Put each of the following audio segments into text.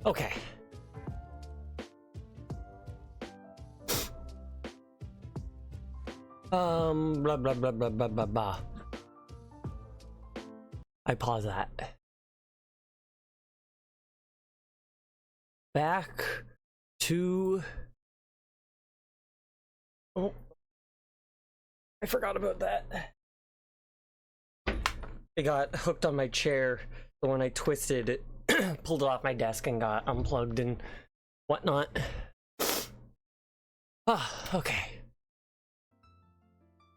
Okay. Blah blah blah blah blah blah blah. I pause that. Back to... Oh, I forgot about that. It got hooked on my chair, so when I twisted it, pulled it off my desk and got unplugged and whatnot. Ah, okay.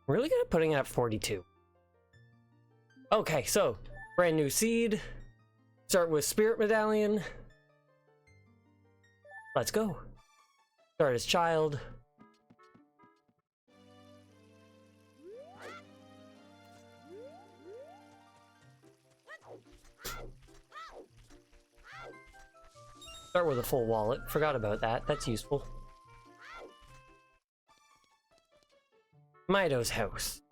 I'm really good at putting it at 42. Okay, so brand new seed. Start with Spirit Medallion. Let's go. Start as child. Start with a full wallet. Forgot about that. That's useful. Mido's house.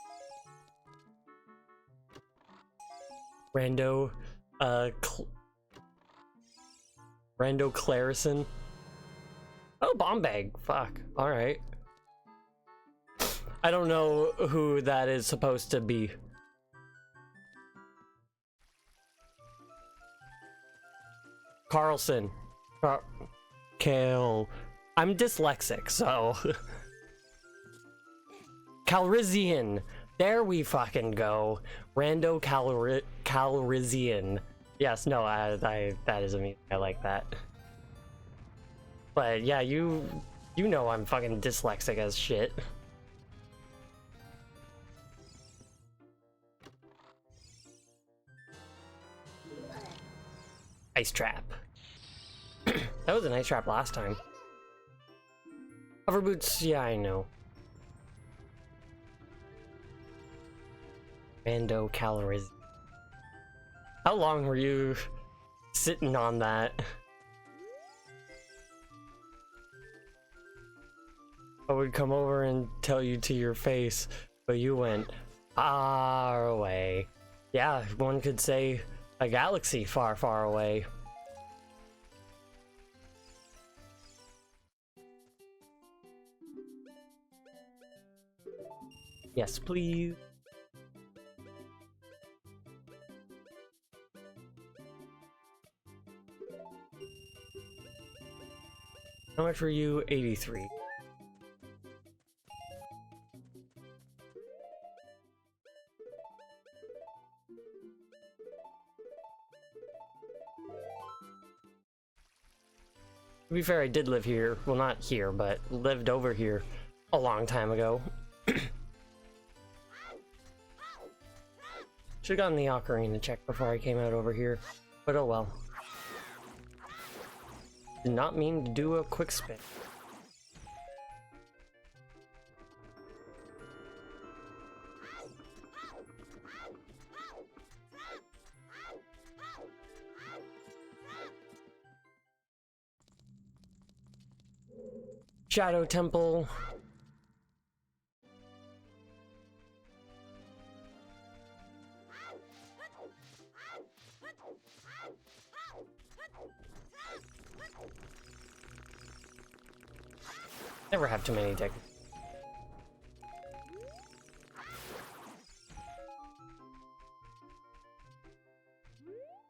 Rando Clarison. Oh, bomb bag. Fuck. Alright. I don't know who that is supposed to be. Carlson. Kale. I'm dyslexic, so... Calrissian. There we fucking go. Rando Calrissian. Yes, no, that is amazing. I like that. But yeah, you know I'm fucking dyslexic as shit. Ice trap. That was an ice trap last time. Hover boots, yeah, I know. Rando calories. How long were you sitting on that? I would come over and tell you to your face, but you went far away. Yeah, one could say a galaxy far, far away. Yes, please. How much were you? 83. To be fair, I did live here. Well, not here, but lived over here a long time ago. Should've gotten the Ocarina check before I came out over here, but oh well. Did not mean to do a quick spin. Shadow Temple. Never have too many tickets.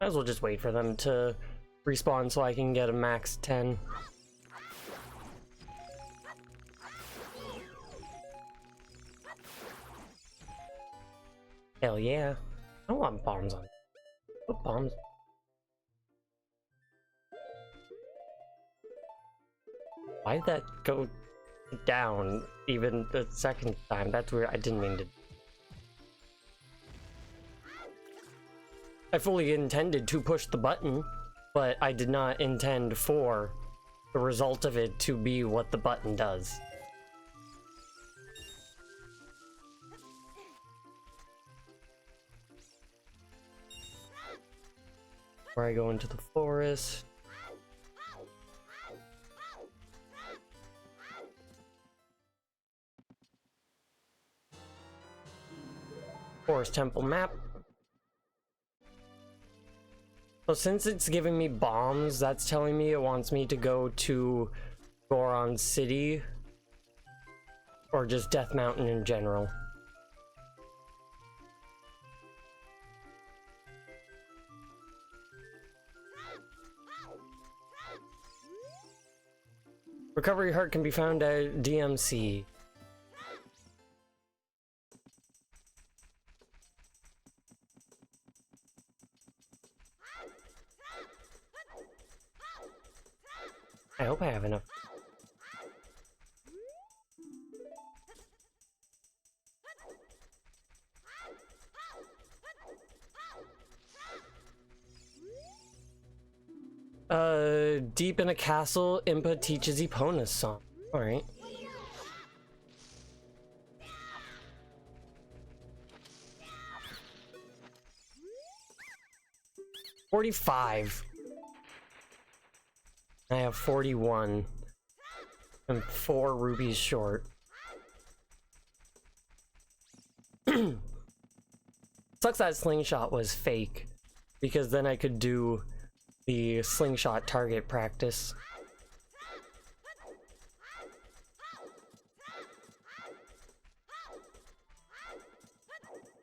Might as well just wait for them to respawn so I can get a max 10. Hell yeah. I don't want bombs on. Put bombs. Why did that go down even the second time? That's weird. I didn't mean to. I fully intended to push the button, but I did not intend for the result of it to be what the button does. Where I go into the forest. Forest Temple map. So since it's giving me bombs, that's telling me it wants me to go to Goron City or just Death Mountain in general. Recovery heart can be found at DMC. I hope I have enough. Deep in a castle, Impa teaches Epona's song. Alright. $45. I have 41. I'm 4 rupees short. Sucks that slingshot was fake, because then I could do the slingshot target practice.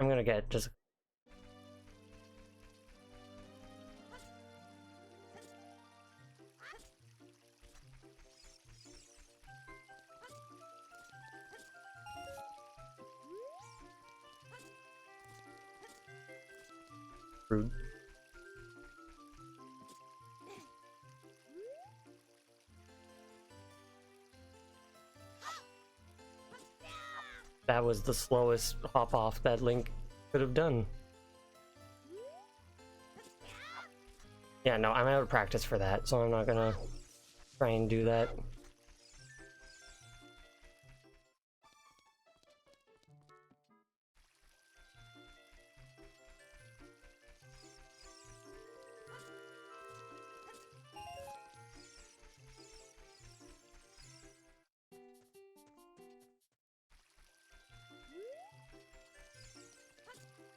I'm gonna get just... rude. That was the slowest hop off that Link could have done. Yeah, no, I'm out of practice for that, so I'm not gonna try and do that.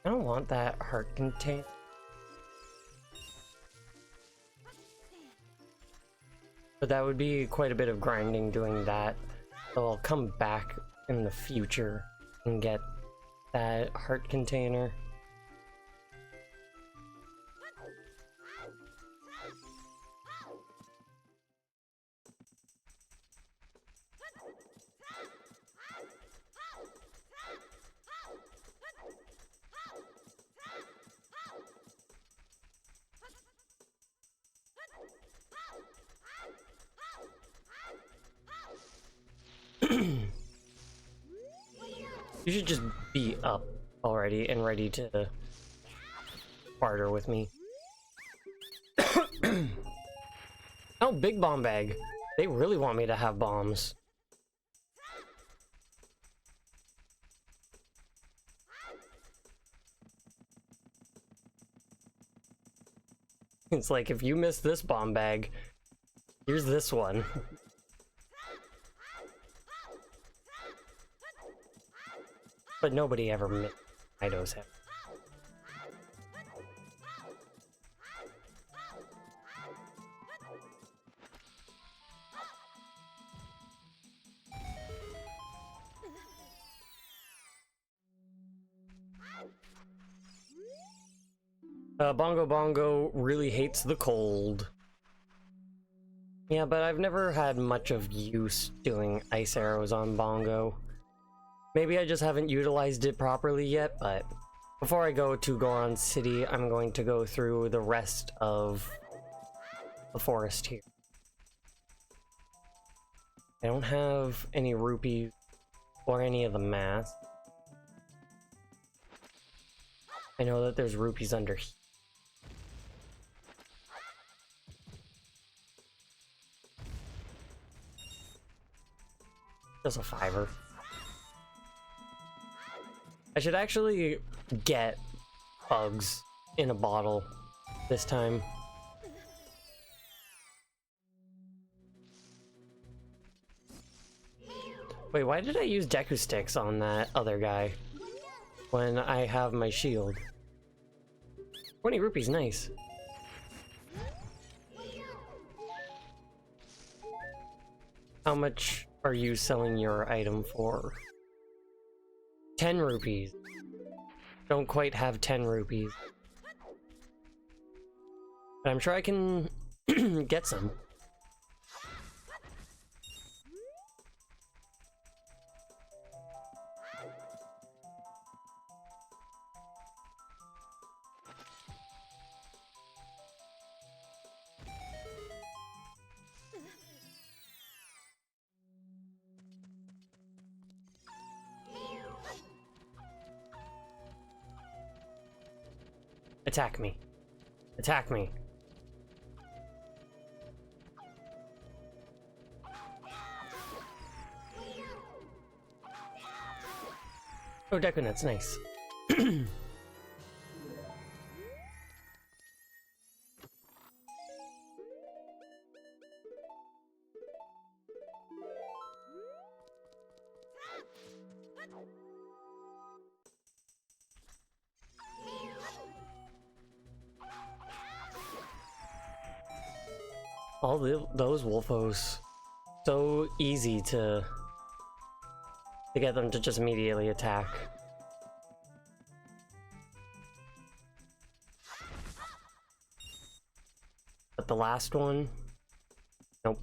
I don't want that heart container. But that would be quite a bit of grinding doing that. So I'll come back in the future and get that heart container. You should just be up already and ready to barter with me. Oh, big bomb bag. They really want me to have bombs. It's like, if you miss this bomb bag, here's this one. But nobody ever missed Ido's head. Bongo Bongo really hates the cold. Yeah, but I've never had much of use doing ice arrows on Bongo. Maybe I just haven't utilized it properly yet, but before I go to Goron City, I'm going to go through the rest of the forest here. I don't have any rupees or any of the masks. I know that there's rupees under here. Just a $5. I should actually get bugs in a bottle this time. Wait, why did I use Deku Sticks on that other guy when I have my shield? 20 rupees, nice. How much are you selling your item for? 10 rupees. Don't quite have 10 rupees. But I'm sure I can get some. Attack me. Attack me. Oh, Deku Nut's nice. Those Wolfos, so easy to get them to just immediately attack. But the last one, nope.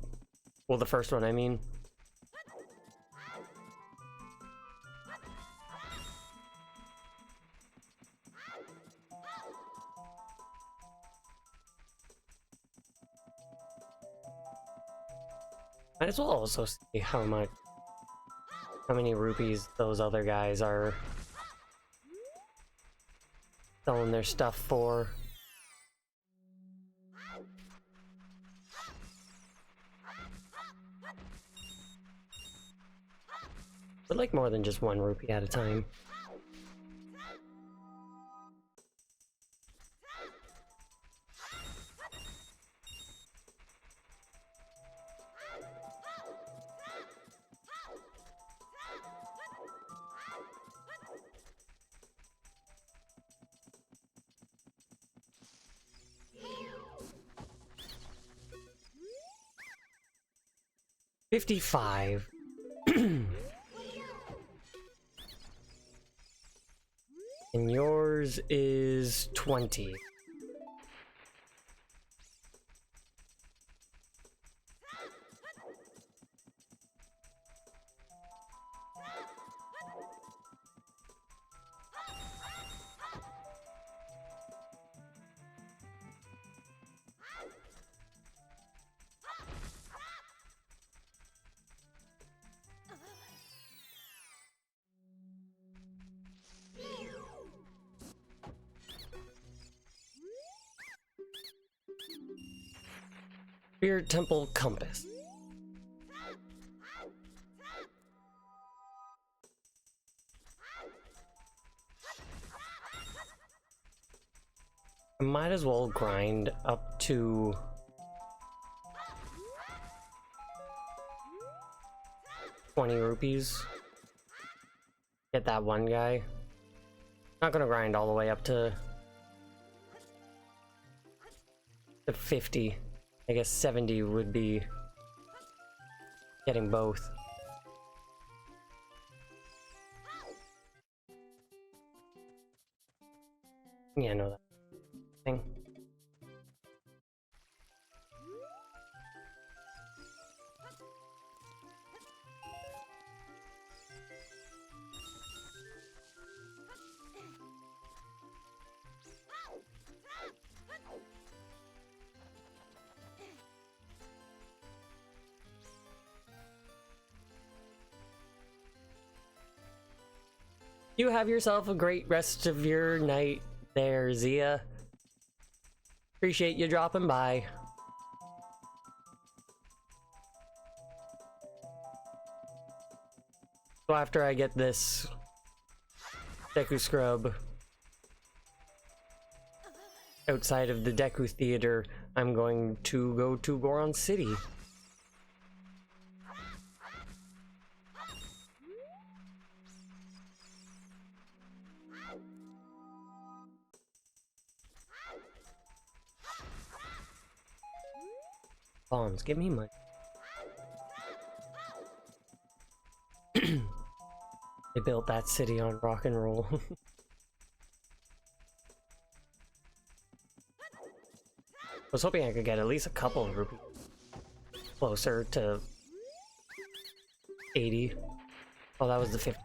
Well, the first one, I mean. Might as well also see how many rupees those other guys are selling their stuff for. But like more than just 1 rupee at a time. $55. And yours is 20. Spirit Temple Compass. I might as well grind up to 20 rupees. Get that one guy. Not gonna grind all the way up to 50. I guess 70 would be getting both. Yeah, no, that thing. You have yourself a great rest of your night there, Zia. Appreciate you dropping by. So after I get this Deku Scrub outside of the Deku Theater, I'm going to go to Goron City. Bombs, give me money. They built that city on rock and roll. I was hoping I could get at least a couple of rupees closer to 80. Oh, that was the 50.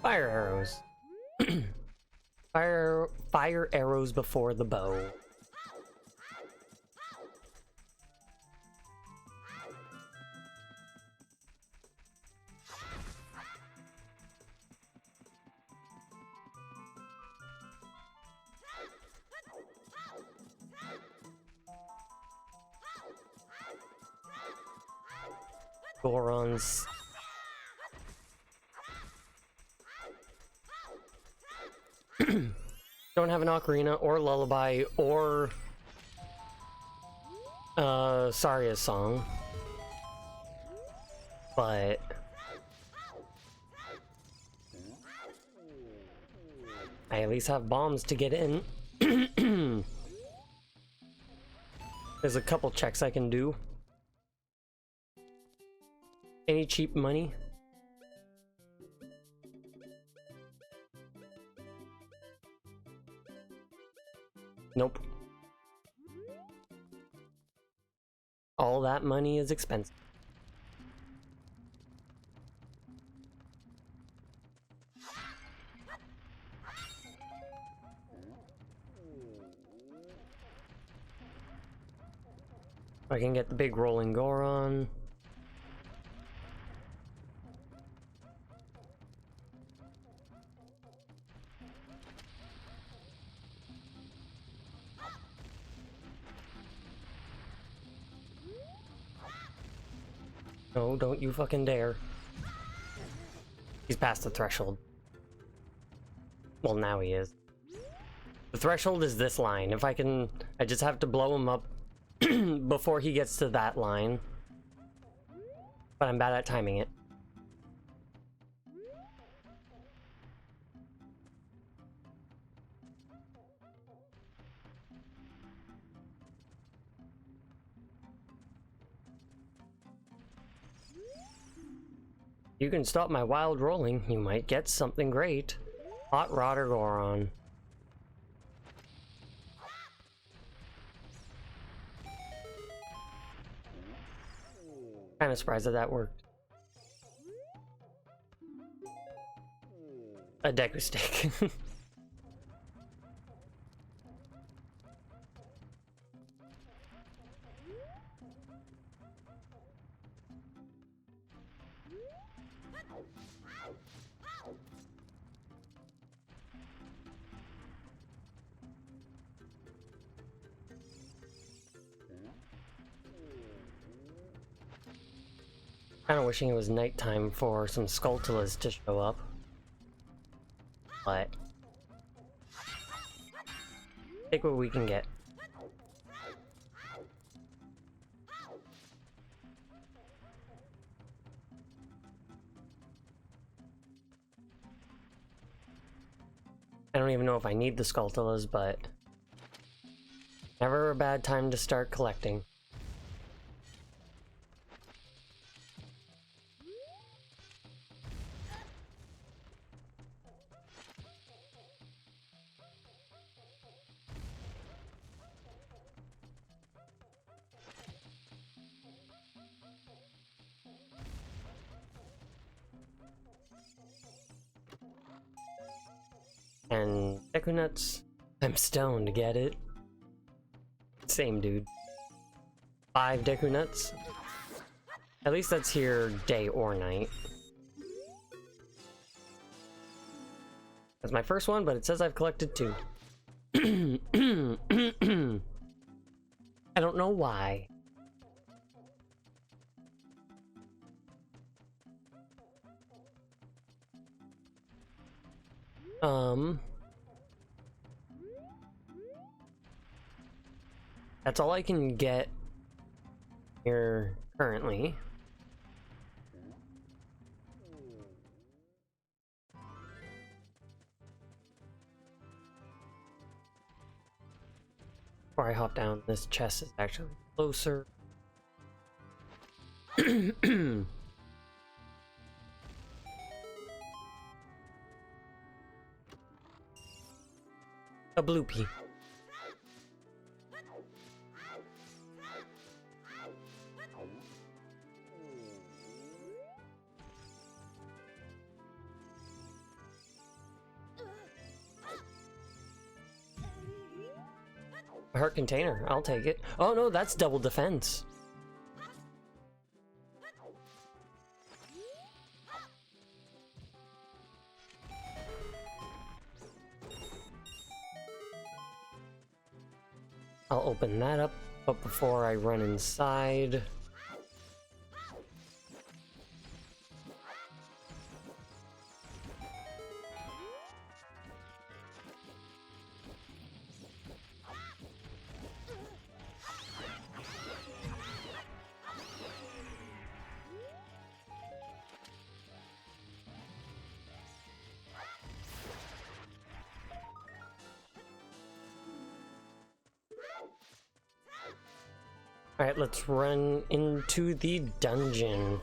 Fire arrows. Fire arrows before the bow. Gorons. Don't have an ocarina or lullaby or Saria's song, but I at least have bombs to get in. There's a couple checks I can do. Any cheap money? Nope. All that money is expensive. I can get the big rolling Goron. No, don't you fucking dare. He's past the threshold. Well, now he is. The threshold is this line. If I can... I just have to blow him up before he gets to that line. But I'm bad at timing it. You can stop my wild rolling. You might get something great. Hot Rod or Goron. Kinda surprised that that worked. A Deku Stick. Kinda wishing it was nighttime for some Skulltulas to show up. But take what we can get. I don't even know if I need the Skulltulas, but never a bad time to start collecting. And Deku Nuts, I'm stoned to get it. Same dude. 5 Deku Nuts. At least that's here day or night. That's my first one, but it says I've collected 2. I don't know why. That's all I can get here currently. Before I hop down, this chest is actually closer. A bloopy. A heart container, I'll take it. Oh no, that's double defense. I'll open that up, but before I run inside... Alright, let's run into the dungeon.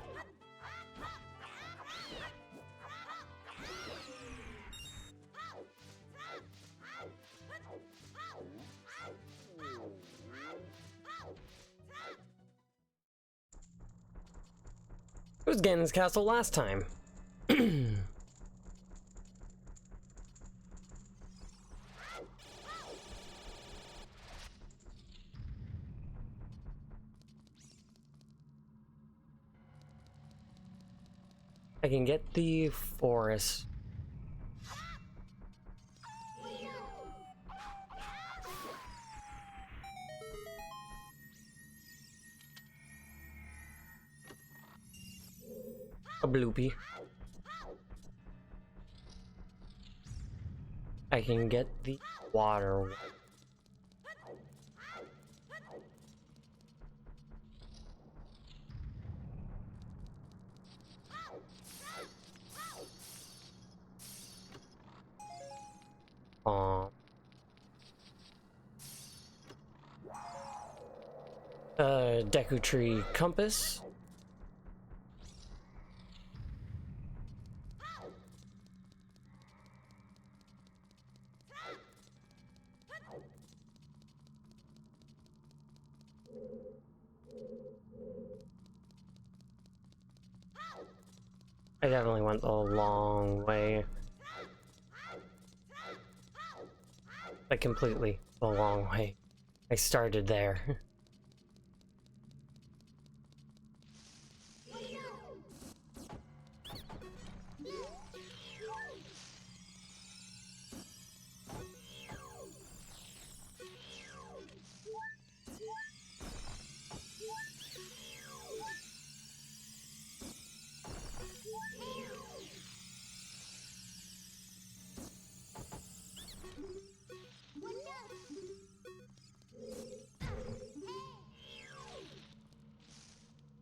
It was Ganon's castle last time. I can get the forest. A bloopy. I can get the water. Deku Tree compass. I definitely went the long way. Like completely the long way. I started there.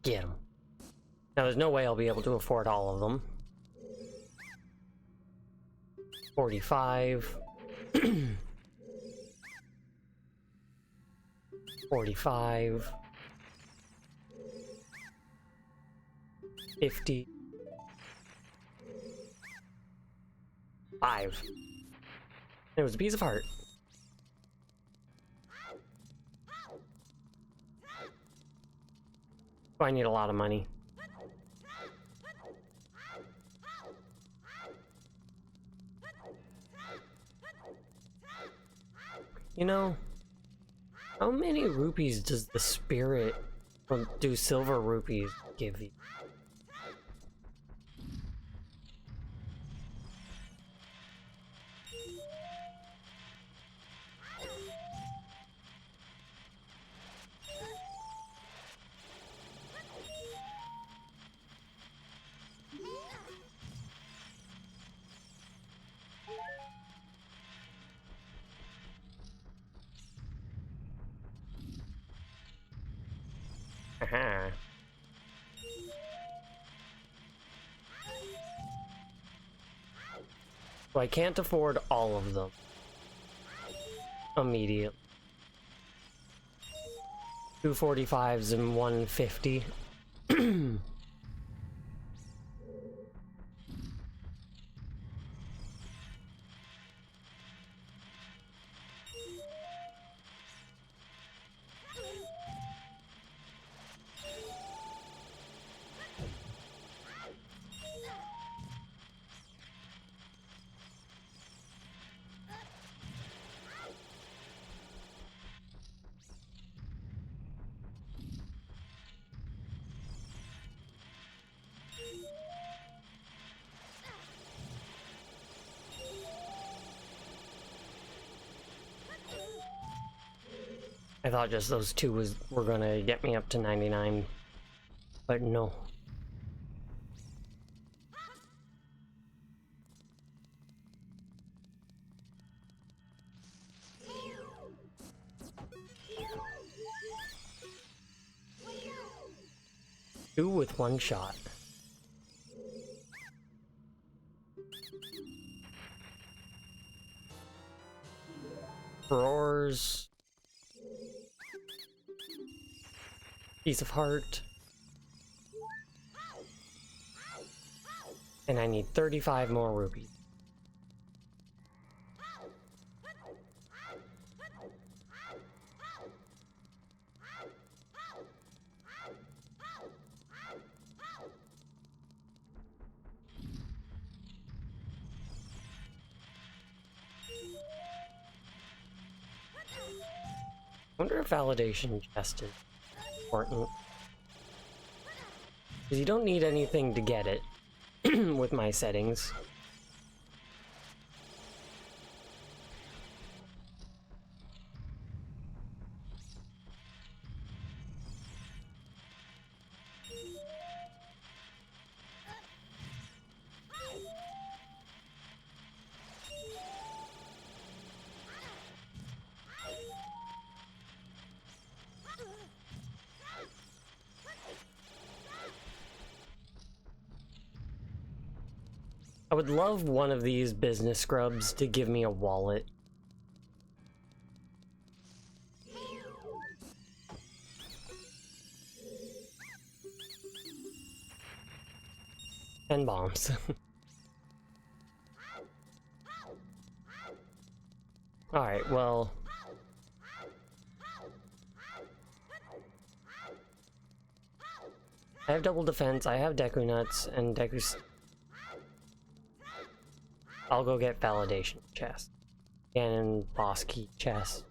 Get them. Now there's no way I'll be able to afford all of them. 45. 45. 50. 5. It was a piece of heart. Oh, I need a lot of money. You know, how many rupees does the spirit, or do silver rupees give you? Aha. So I can't afford all of them immediately. 245s and 150. I thought just those two were gonna get me up to 99, but no. Two with one shot. Roars. Piece of heart. And I need 35 more rupees. I wonder if validation chest is important. Because you don't need anything to get it with my settings. I would love one of these business scrubs to give me a wallet. And bombs. Alright, well... I have double defense, I have Deku Nuts, and Deku... I'll go get validation chest. And boss key chest.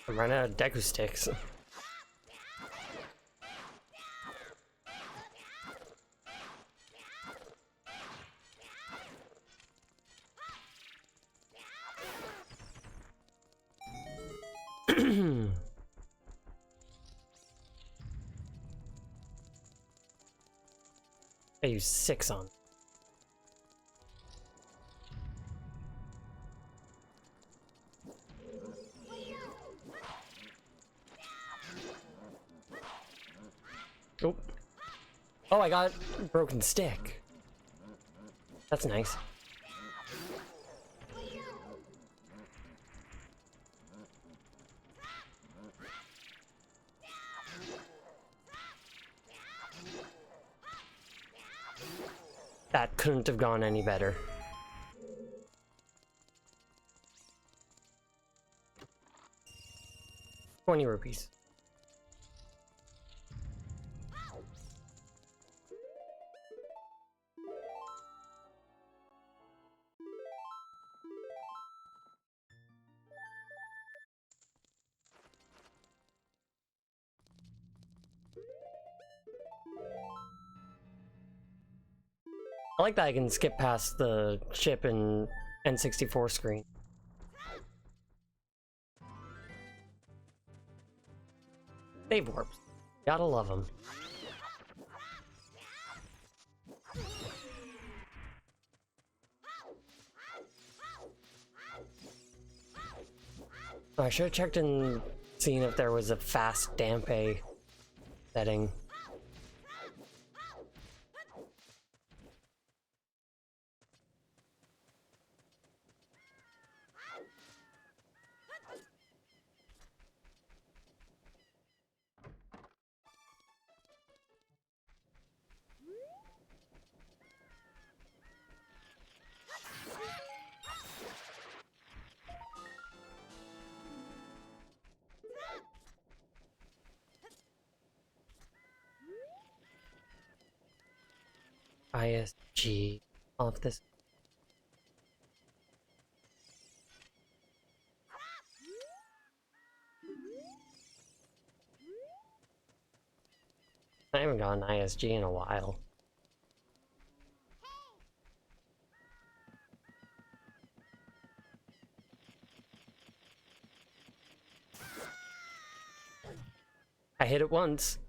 I'm running out of Deku sticks. I use 6 on. Oh. Oh, I got broken stick. That's nice. That couldn't have gone any better. ₹20. I like that I can skip past the ship and N64 screen. Save warps. Gotta love them. I should have checked and seen if there was a fast Dampe setting. ISG off this. I haven't gotten ISG in a while. I hit it once.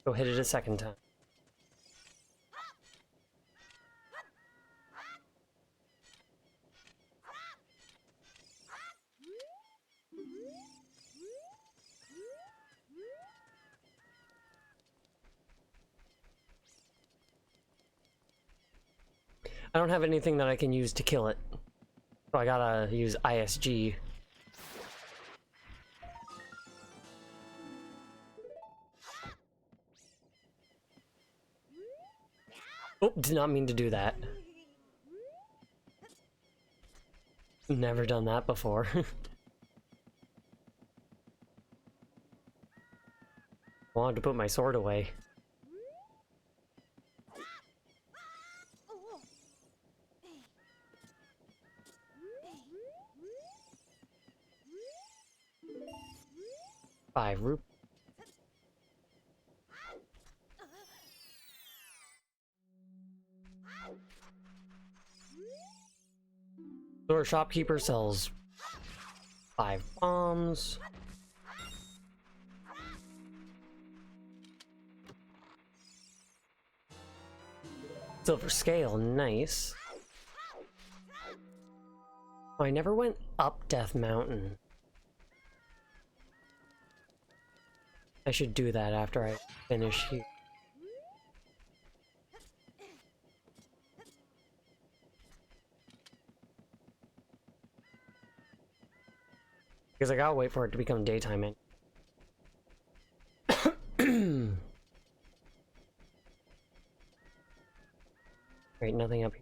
Go hit it a second time. I don't have anything that I can use to kill it, so I gotta use ISG. Oh, did not mean to do that. Never done that before. Wanted to put my sword away. Five rupees. So our shopkeeper sells 5 bombs. Silver scale, nice. Oh, I never went up Death Mountain. I should do that after I finish here. Because I gotta wait for it to become daytime. Right, nothing up here.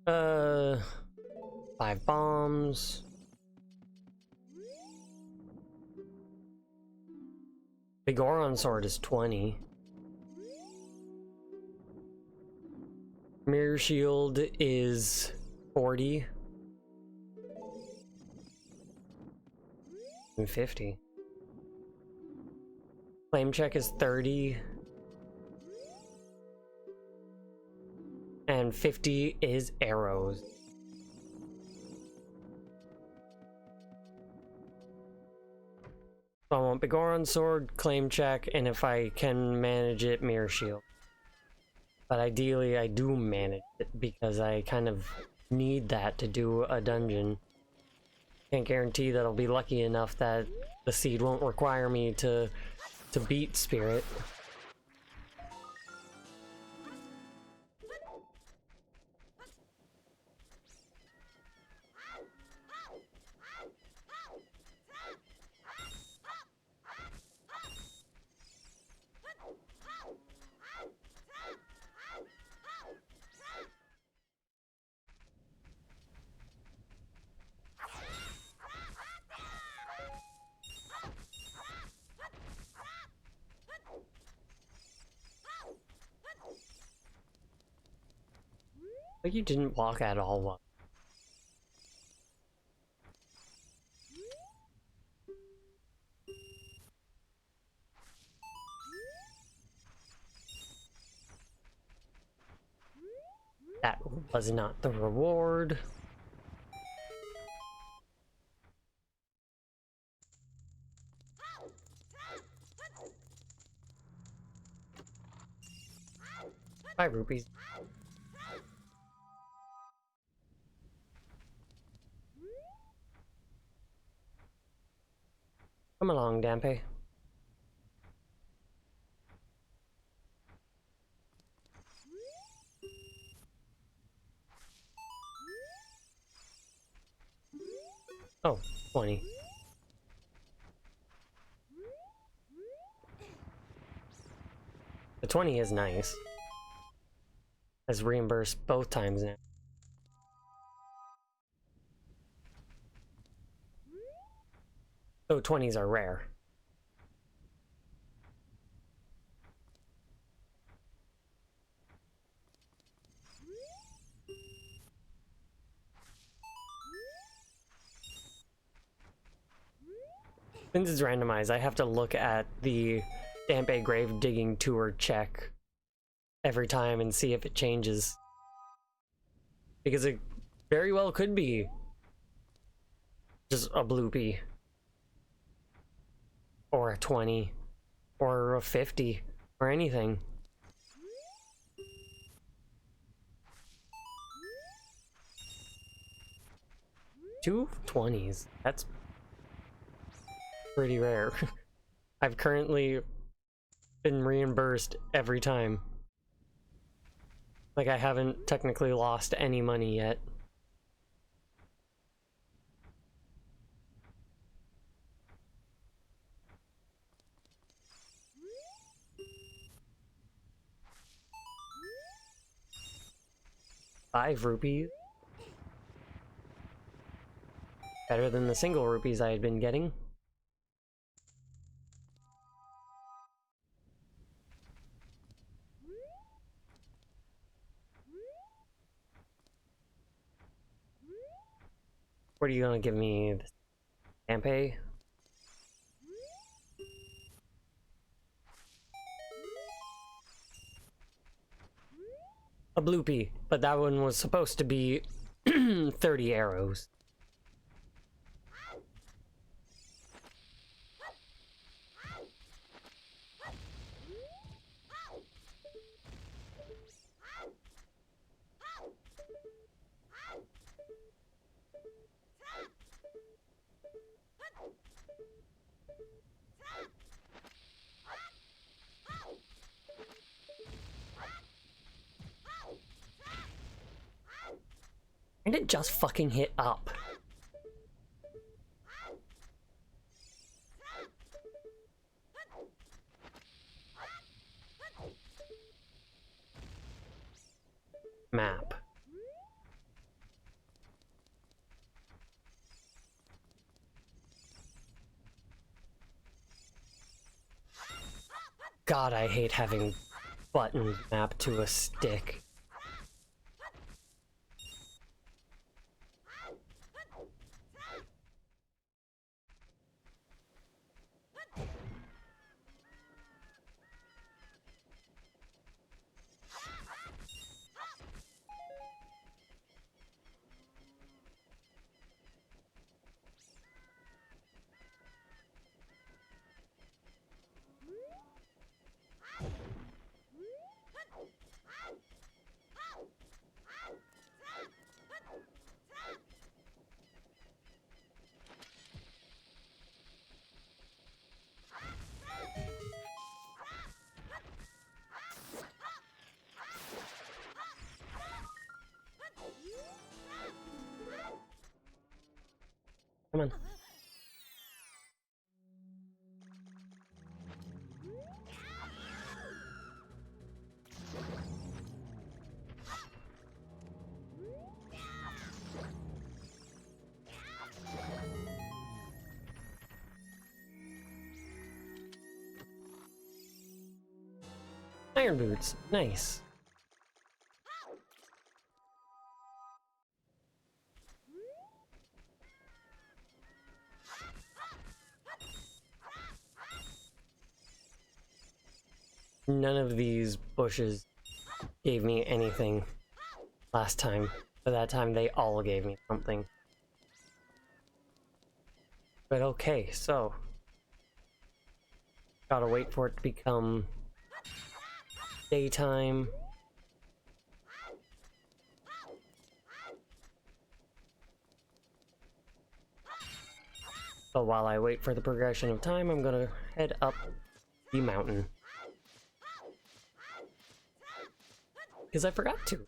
Uh, 5 bombs. The Goron sword is 20. Mirror shield is 40. And 50. Flame check is 30. And 50 is arrows. So I want Begoron sword, claim check, and if I can manage it, mirror shield. But ideally I do manage it because I kind of need that to do a dungeon. Can't guarantee that I'll be lucky enough that the seed won't require me to beat Spirit. Like you didn't walk at all. That was not the reward. Five rupees. Come along, Dampe. Oh, 20. The 20 is nice. Has reimbursed both times now. So 20s are rare. Since it's randomized, I have to look at the Dampe Grave Digging Tour check every time and see if it changes. Because it very well could be just a bloopy. Or a 20. Or a 50. Or anything. Two 20s. That's pretty rare. I've currently been reimbursed every time. Like, I haven't technically lost any money yet. ₹5. Better than the single rupees I had been getting. What are you gonna give me? Dampe? A bloopy, but that one was supposed to be 30 arrows. And it just fucking hit up. Map. God, I hate having buttons mapped to a stick. Come on. Iron boots, nice. None of these bushes gave me anything last time, but that time they all gave me something. But okay, so gotta wait for it to become daytime. So while I wait for the progression of time, I'm gonna head up the mountain. Because I forgot to.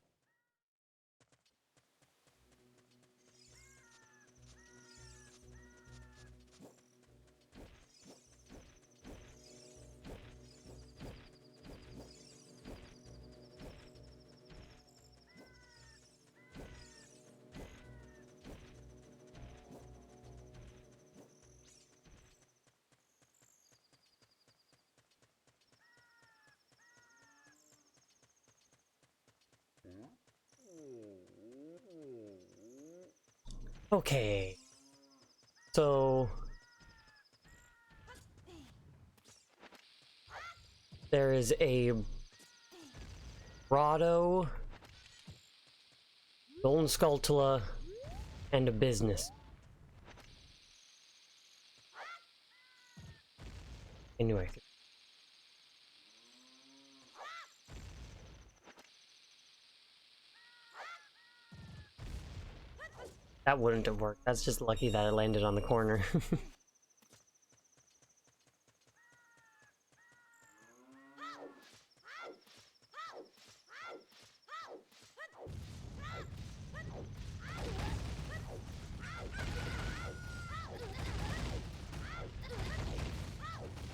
Okay. So there is a grotto, golden sculptula, and a business. Anyway. That wouldn't have worked. That's just lucky that it landed on the corner.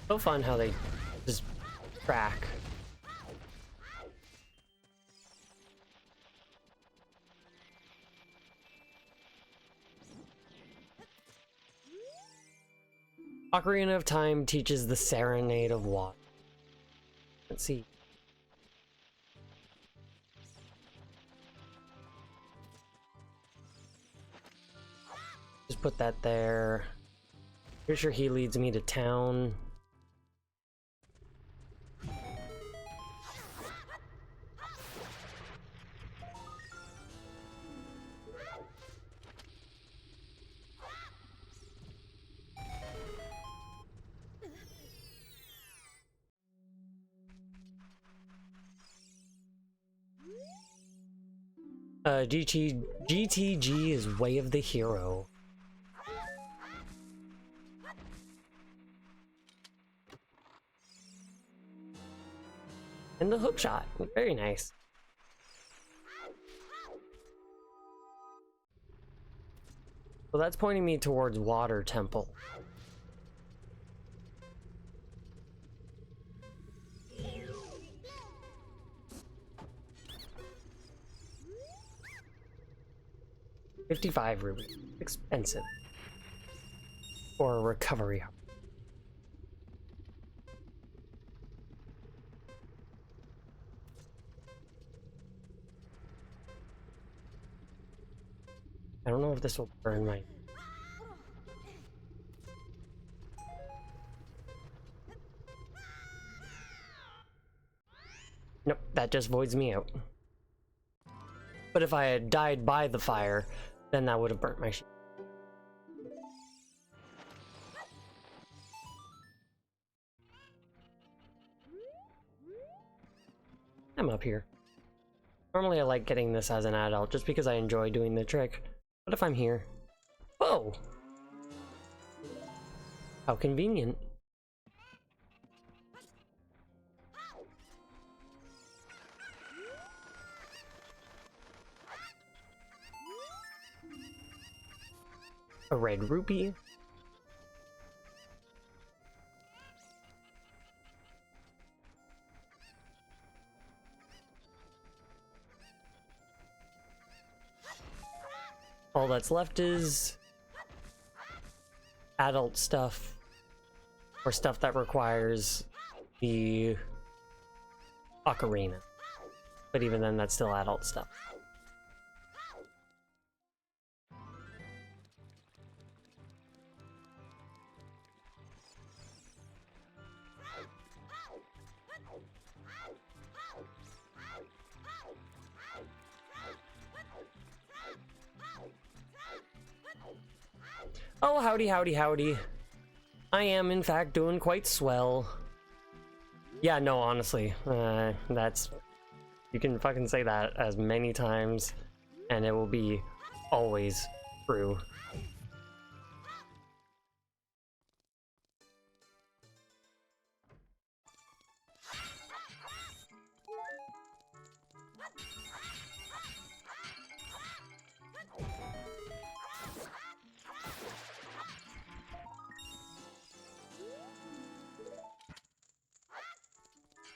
So fun how they just track. Ocarina of Time teaches the Serenade of Water. Let's see. Just put that there. Pretty sure he leads me to town. GTG is Way of the Hero. And the hook shot. Very nice. So that's pointing me towards Water Temple. $55 rupees. Expensive. For a recovery. I don't know if this will burn my... Nope, that just voids me out. But if I had died by the fire, then that would have burnt my shield. I'm up here. Normally I like getting this as an adult, just because I enjoy doing the trick. What if I'm here? Whoa! How convenient. A red rupee. All that's left is adult stuff, or stuff that requires the Ocarina. But even then, that's still adult stuff. Oh, howdy, howdy, howdy. I am, in fact, doing quite swell. Yeah, no, honestly, that's... You can fucking say that as many times, and it will be always true.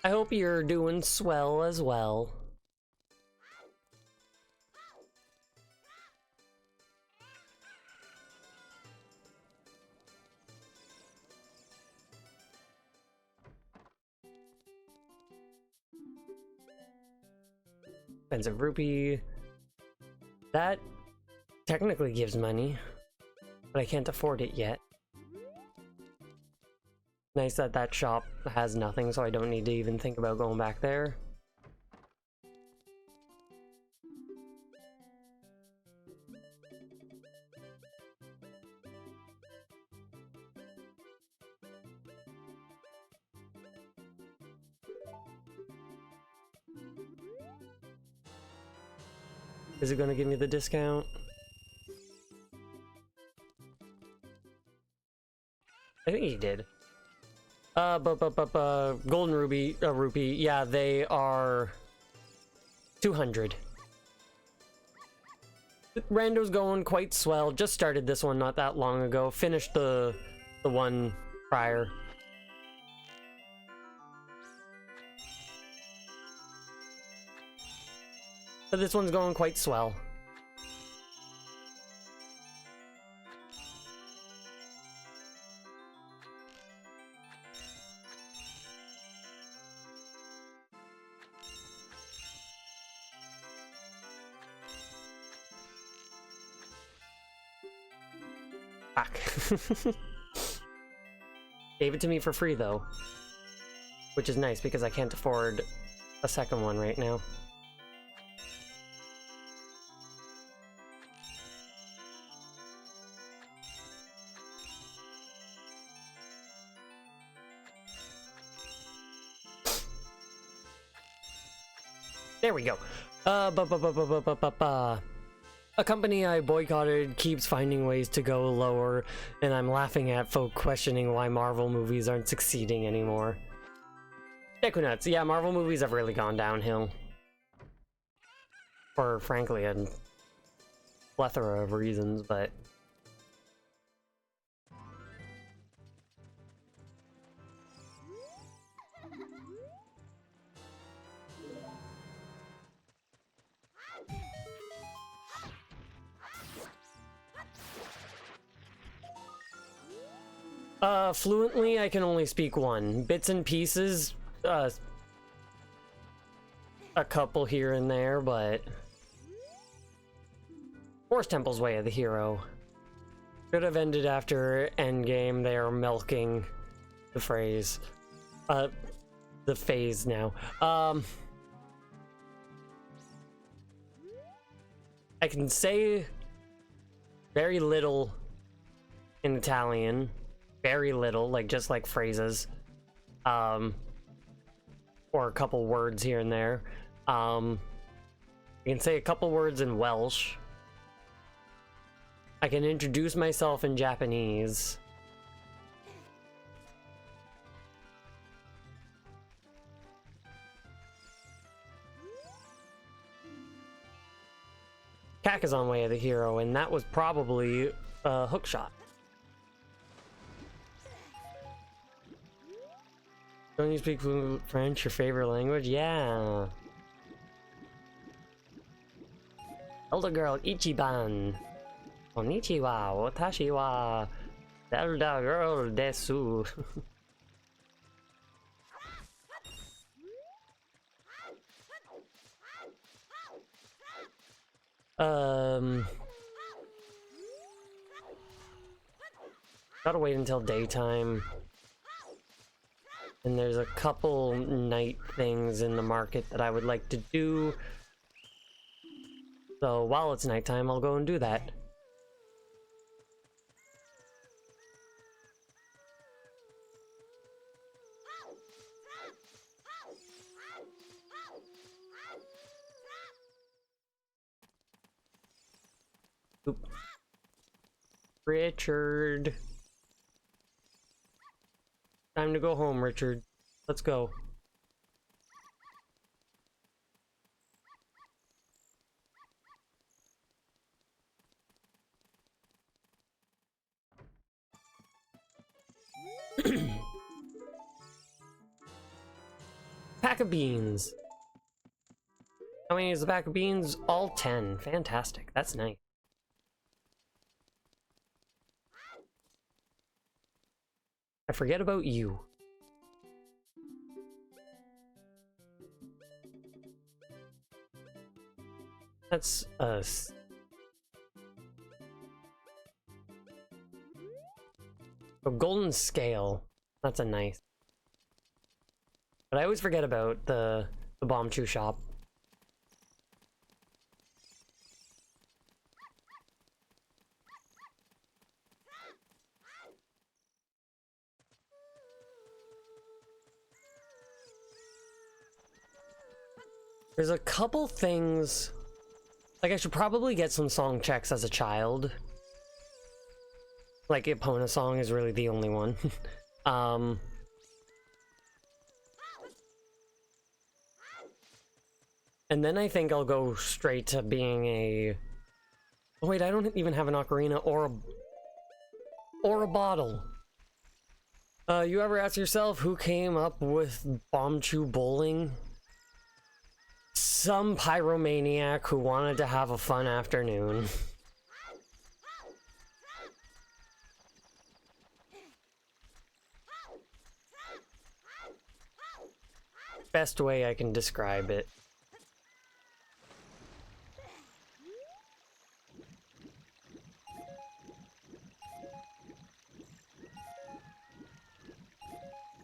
I hope you're doing swell as well. Expensive rupee. That technically gives money, but I can't afford it yet. Nice that that shop has nothing, so I don't need to even think about going back there. Is it gonna give me the discount? I think he did. Golden rupee, yeah, they are 200. Rando's going quite swell. Just started this one not that long ago. Finished the one prior. But this one's going quite swell. Gave it to me for free though, which is nice because I can't afford a second one right now. There we go. A company I boycotted keeps finding ways to go lower, and I'm laughing at folk questioning why Marvel movies aren't succeeding anymore. Deku nuts. Yeah, Marvel movies have really gone downhill. For, frankly, a plethora of reasons, but... fluently, I can only speak one. Bits and pieces, a couple here and there, but... Forest Temple's Way of the Hero. Could have ended after Endgame. They are milking the phrase. The phase now. I can say very little in Italian. Very little, like just like phrases, or a couple words here and there. You can say a couple words in Welsh. I can introduce myself in Japanese. Kakazan Way of the Hero, and that was probably a hook shot. Don't you speak French, your favorite language? Yeah. Elder girl Ichiban. Konnichiwa, watashi wa Zelda girl desu. Gotta wait until daytime. And there's a couple night things in the market that I would like to do. So while it's nighttime, I'll go and do that. Oop. Richard. Time to go home, Richard. Let's go. Pack of beans. How many is the pack of beans? All 10. Fantastic. That's nice. I forget about you. That's us. A golden scale. That's a nice. But I always forget about the bomb chew shop. There's a couple things, like I should probably get some song checks as a child. Like Epona song is really the only one. And then I think I'll go straight to being a... Oh wait, I don't even have an ocarina or a bottle. You ever ask yourself who came up with bomb chew bowling? Some pyromaniac who wanted to have a fun afternoon. Best way I can describe it.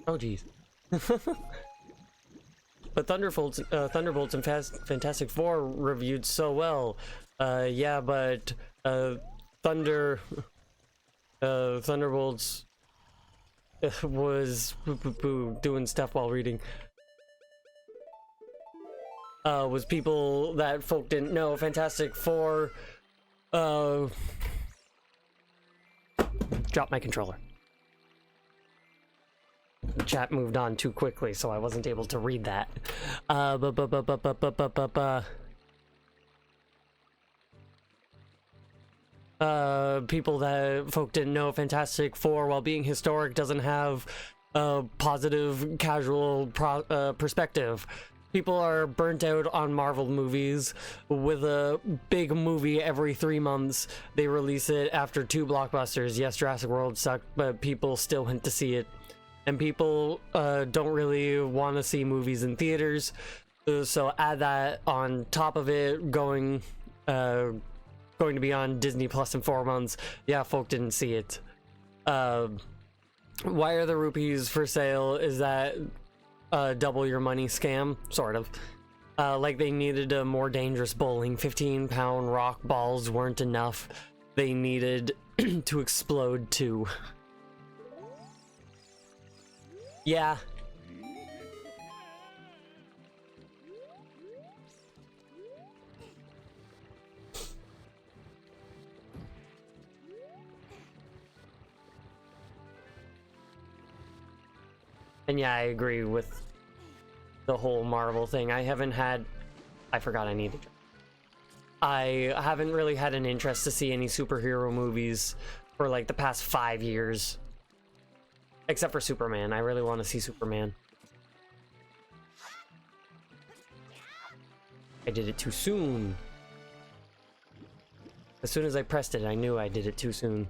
Oh geez. But Thunderbolts and Fantastic Four reviewed so well. Yeah, but Thunderbolts was doing stuff while reading. Was people that folk didn't know. Fantastic Four dropped my controller. The chat moved on too quickly, so I wasn't able to read that. People that folk didn't know, Fantastic Four, while being historic, doesn't have a positive, casual perspective. People are burnt out on Marvel movies. With a big movie every 3 months, they release it after 2 blockbusters. Yes, Jurassic World sucked, but people still went to see it. And people don't really want to see movies in theaters, so add that on top of it, going to be on Disney Plus in 4 months. Yeah, folk didn't see it. Why are the rupees for sale? Is that double your money scam? Sort of. Like they needed a more dangerous bowling. 15-pound rock balls weren't enough. They needed to explode too. Yeah. And yeah, I agree with the whole Marvel thing. I forgot I needed. I haven't really had an interest to see any superhero movies for like the past 5 years. Except for Superman. I really want to see Superman. I did it too soon. As soon as I pressed it, I knew I did it too soon.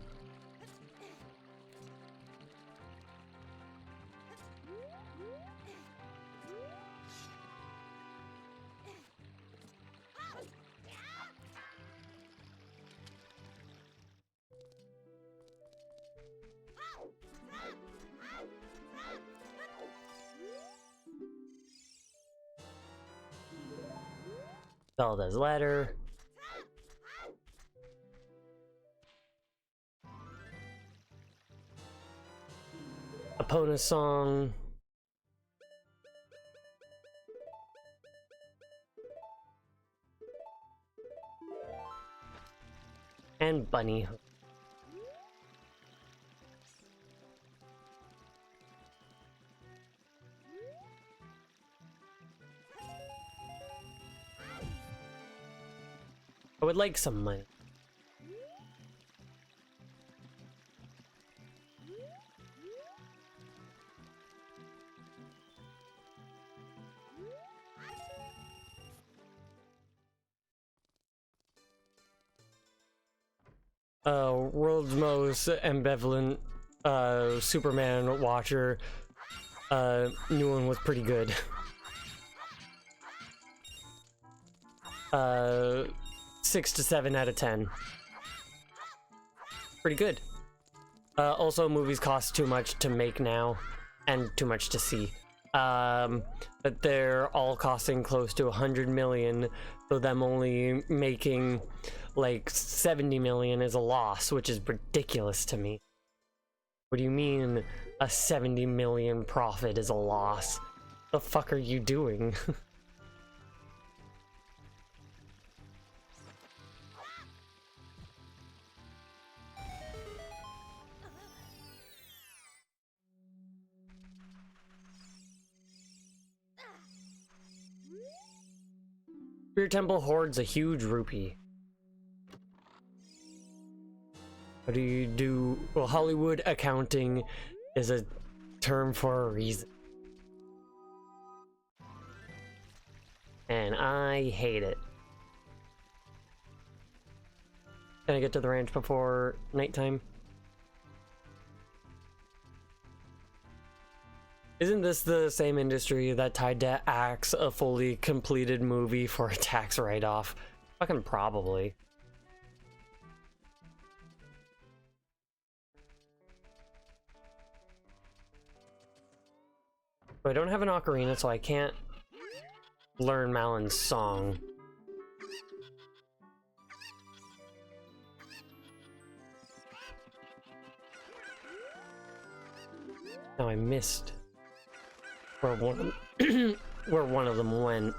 Zelda's letter. Epona song. and bunny. I would like some money. World's most ambivalent Superman watcher. New one was pretty good. 6 to 7 out of 10. Pretty good. Also, movies cost too much to make now, and too much to see. But they're all costing close to 100 million, so them only making like 70 million is a loss, which is ridiculous to me. What do you mean a 70 million profit is a loss? The fuck are you doing? Spirit Temple hoards a huge rupee. What do you do? Well, Hollywood accounting is a term for a reason. And I hate it. Can I get to the ranch before nighttime? Isn't this the same industry that tried to axe a fully completed movie for a tax write-off? Fucking probably. But I don't have an ocarina, so I can't learn Malon's song. No, I missed where where one of them went.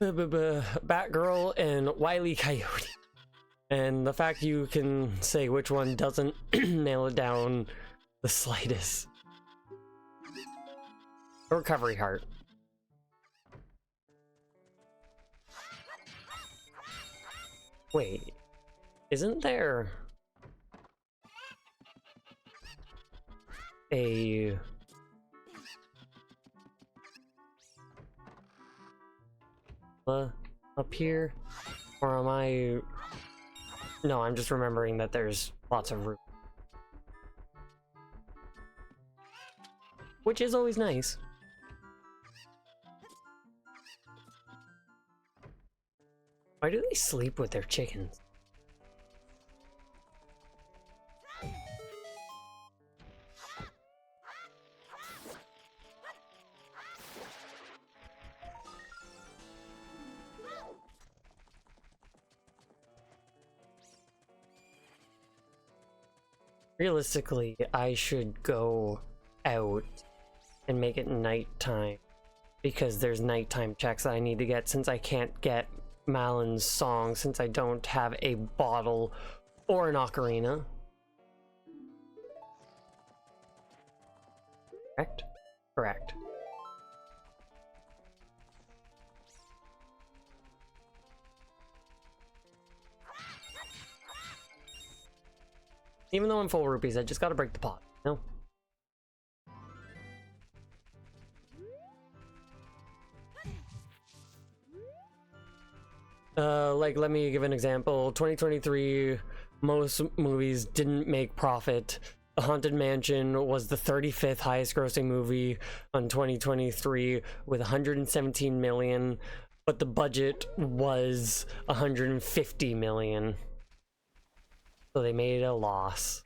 Batgirl and Wile E. Coyote. And the fact you can say which one doesn't nail it down the slightest. A recovery heart. Wait, isn't there a up here? Or am I... No, I'm just remembering that there's lots of room. Which is always nice. Why do they sleep with their chickens? Realistically, I should go out and make it nighttime, because there's nighttime checks that I need to get since I can't get Malon's song since I don't have a bottle or an ocarina. Correct? Correct. Even though I'm full rupees, I just gotta break the pot, you know? Like, let me give an example. 2023, most movies didn't make profit. The Haunted Mansion was the 35th highest grossing movie on 2023 with 117 million, but the budget was 150 million. So they made a loss.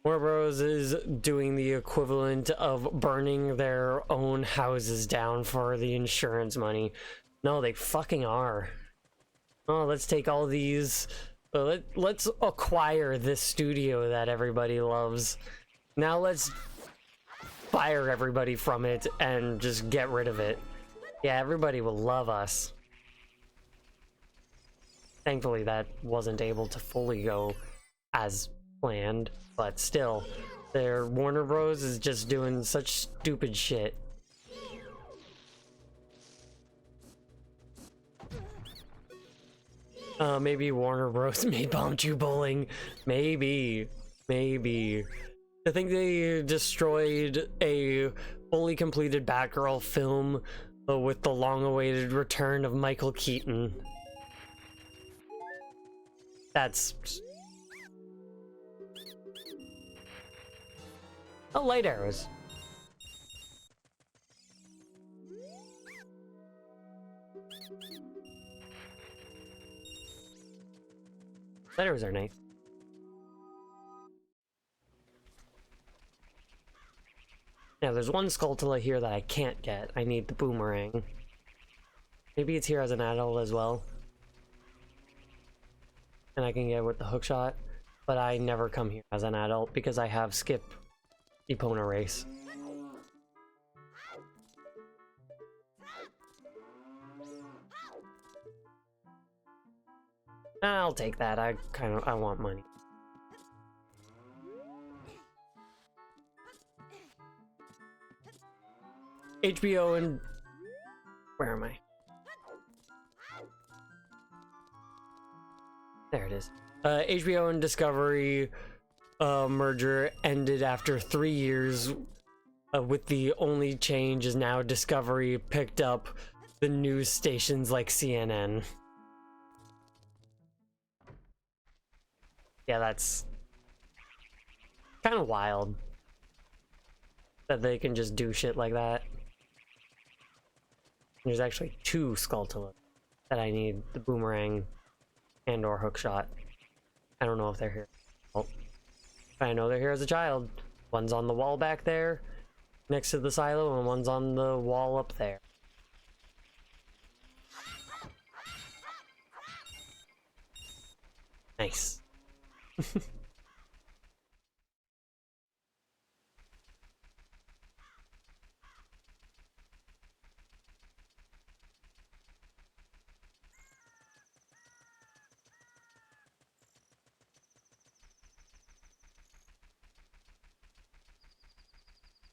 Warner Bros. Is doing the equivalent of burning their own houses down for the insurance money. No, they fucking are. Oh, let's take all these So let's acquire this studio that everybody loves. Now let's fire everybody from it and just get rid of it. Yeah, everybody will love us. Thankfully, that wasn't able to fully go as planned, but still, their Warner Bros. Is just doing such stupid shit. Maybe Warner Bros. Made Bombchu Bowling. Maybe. I think they destroyed a fully completed Batgirl film with the long-awaited return of Michael Keaton. That's... Oh, light arrows. Light arrows are nice. Now, there's one Skulltula here that I can't get. I need the boomerang. Maybe it's here as an adult as well. And I can get it with the hookshot. But I never come here as an adult because I have skip Epona race. I'll take that. I want money. HBO and... Where am I? There it is. HBO and Discovery merger ended after 3 years, with the only change is now Discovery picked up the news stations like CNN. Yeah, that's kind of wild that they can just do shit like that. There's actually 2 Skulltula that I need, the boomerang and or hookshot. I don't know if they're here. Oh, I know they're here as a child. One's on the wall back there next to the silo, and one's on the wall up there. Nice.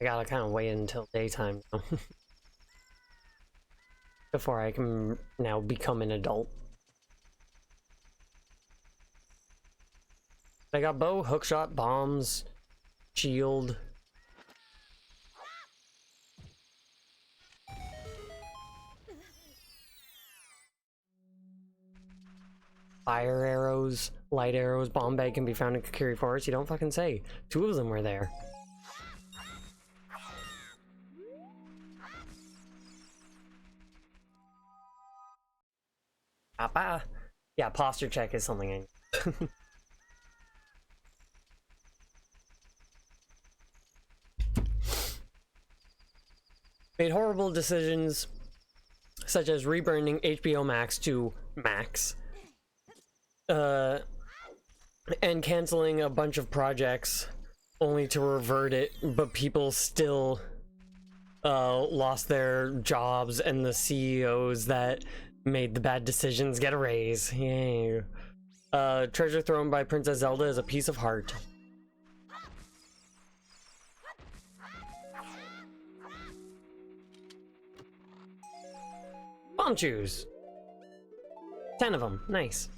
I gotta kind of wait until daytime now before I can now become an adult. I got bow, hookshot, bombs, shield. Fire arrows, light arrows, bomb bag can be found in Kakiri Forest. You don't fucking say. 2 of them were there. Papa. Yeah, posture check is something I need. Made horrible decisions, such as rebranding HBO Max to Max, and canceling a bunch of projects, only to revert it, but people still lost their jobs, and the CEOs that made the bad decisions get a raise. Yay. Treasure thrown by Princess Zelda is a piece of heart. Bombchus! 10 of them. Nice.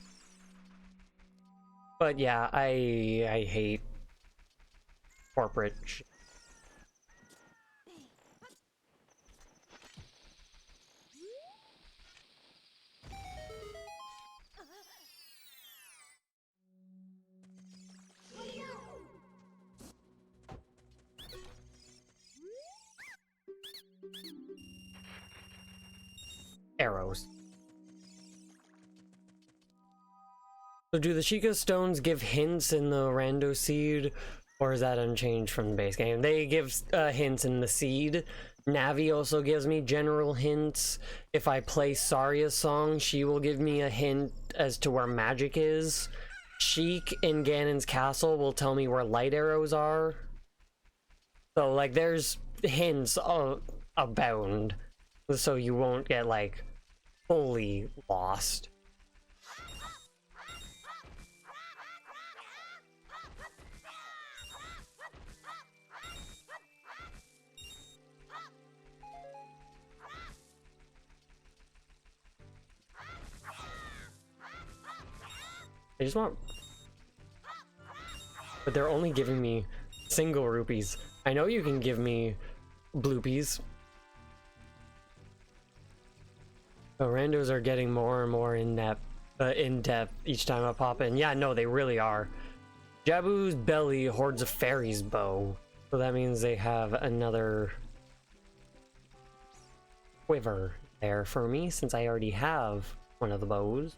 But yeah, I hate corporate shit. Arrows. So do the Sheikah stones give hints in the rando seed, or is that unchanged from the base game? They give hints in the seed. Navi also gives me general hints. If I play Saria's song, she will give me a hint as to where magic is. Sheik in Ganon's castle will tell me where light arrows are. So, like, there's hints abound, so you won't get, like, fully lost. I just want... But they're only giving me single rupees. I know you can give me bloopies. The randos are getting more and more in depth each time I pop in. Yeah, no, they really are. Jabu's belly hoards a fairy's bow. So that means they have another quiver there for me, since I already have one of the bows.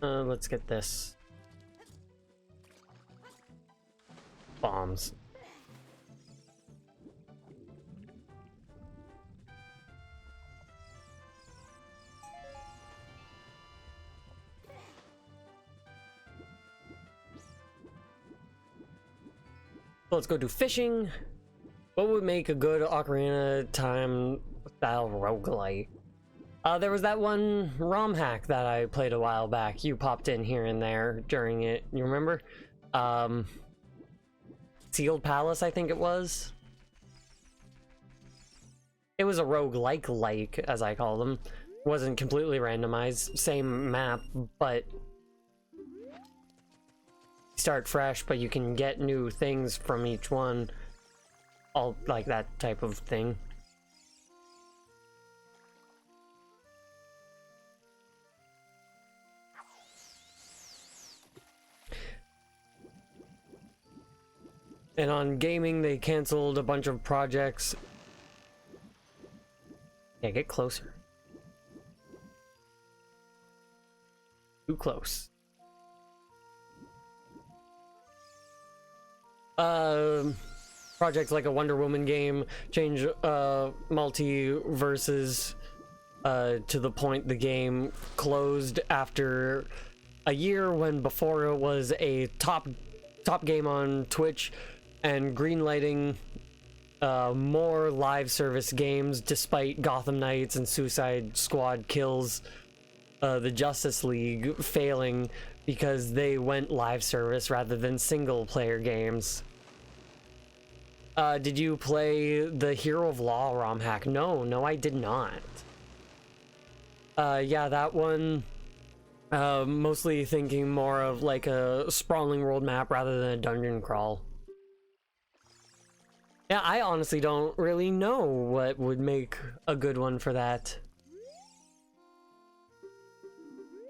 Let's get this. Bombs. Let's go do fishing. What would make a good Ocarina time style roguelite? There was that one ROM hack that I played a while back. You popped in here and there during it. You remember? Sealed Palace, I think it was. It was a roguelike, as I call them. Wasn't completely randomized. Same map, but start fresh, but you can get new things from each one. All like that type of thing. And on gaming, they canceled a bunch of projects. Yeah, get closer. Too close. Projects like a Wonder Woman game, change multiverses to the point the game closed after a year, when before it was a top game on Twitch, and greenlighting more live service games despite Gotham Knights and Suicide Squad kills, the Justice League failing because they went live service rather than single player games. Did you play the Hero of Law ROM hack? No, I did not. Yeah, that one, mostly thinking more of like a sprawling world map rather than a dungeon crawl. Yeah, I honestly don't really know what would make a good one for that.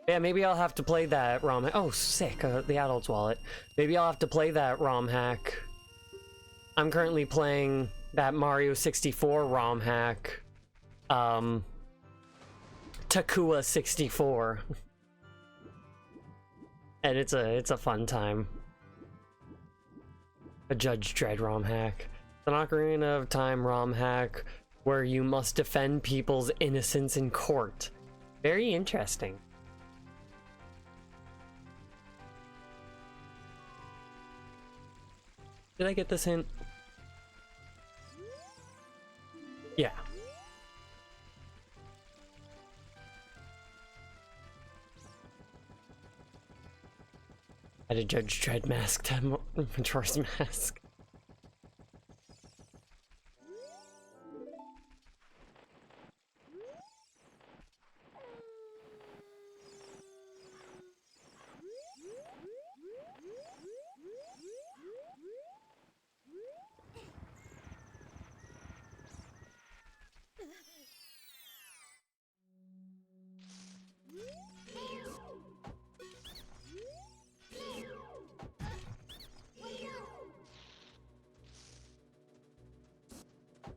Yeah, maybe I'll have to play that ROM hack. Oh, sick, the adult's wallet. Maybe I'll have to play that ROM hack. I'm currently playing that Mario 64 ROM hack. Takua 64. And it's a fun time. A Judge Dredd ROM hack. An Ocarina of Time ROM hack where you must defend people's innocence in court. Very interesting. Did I get this hint? Yeah. I had a Judge Dredd mask to Majora's Mask.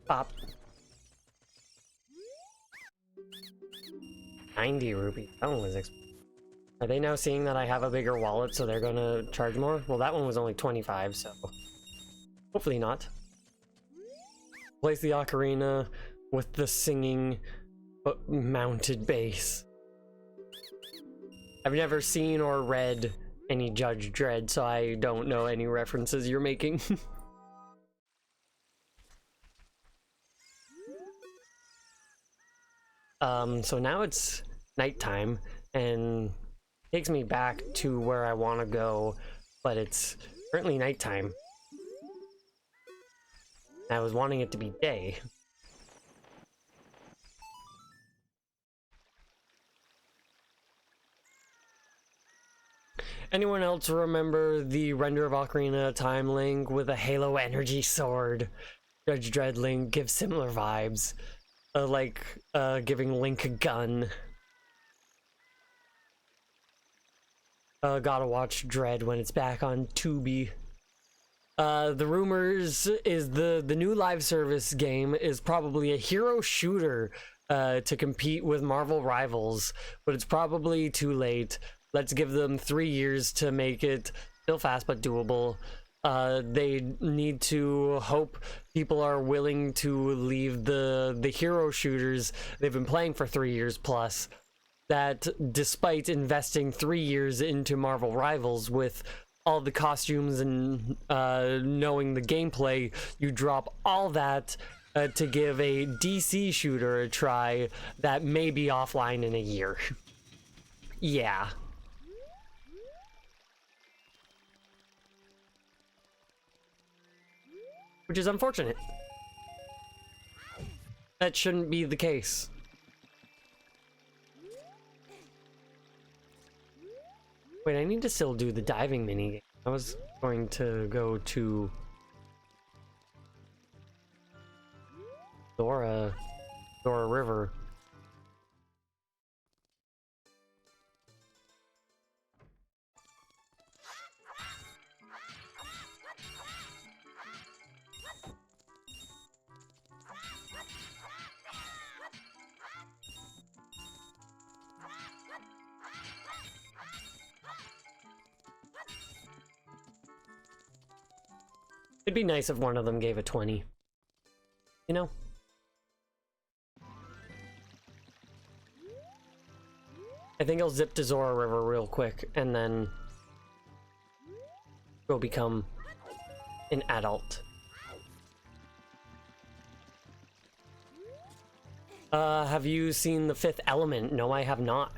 Pop. 90 rupees. That one was expensive. Are they now seeing that I have a bigger wallet, so they're gonna charge more? Well, that one was only 25, so hopefully not. Place the ocarina with the singing but mounted bass. I've never seen or read any Judge Dredd, so I don't know any references you're making. So now it's nighttime, and it takes me back to where I want to go, but it's currently nighttime. I was wanting it to be day. Anyone else remember the render of Ocarina of Time Link with a Halo Energy Sword? Judge Dredd Link gives similar vibes. Like giving Link a gun. Gotta watch Dredd when it's back on Tubi. The rumors is the new live service game is probably a hero shooter to compete with Marvel Rivals, but it's probably too late. Let's give them 3 years to make it still fast but doable. They need to hope people are willing to leave the hero shooters they've been playing for 3 years plus, that despite investing 3 years into Marvel Rivals with all the costumes and knowing the gameplay, you drop all that to give a DC shooter a try that may be offline in a year. Yeah. Which is unfortunate. That shouldn't be the case. Wait, I need to still do the diving minigame. I was going to go to Dora River. It'd be nice if one of them gave a 20. You know? I think I'll zip to Zora River real quick and then go become an adult. Have you seen The Fifth Element? No, I have not.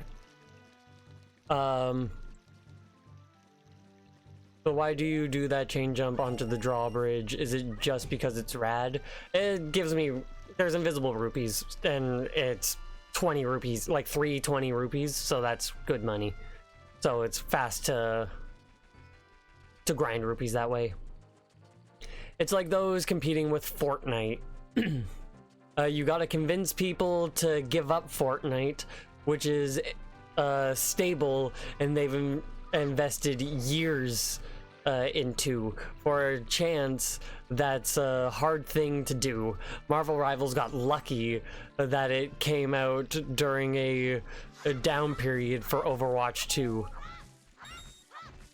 So why do you do that chain jump onto the drawbridge? Is it just because it's rad? It gives me... There's invisible rupees, and it's 20 rupees, like 320 rupees, so that's good money. So it's fast to grind rupees that way. It's like those competing with Fortnite. You gotta convince people to give up Fortnite, which is stable, and they've invested years into, for a chance that's a hard thing to do. Marvel Rivals got lucky that it came out during a down period for Overwatch 2.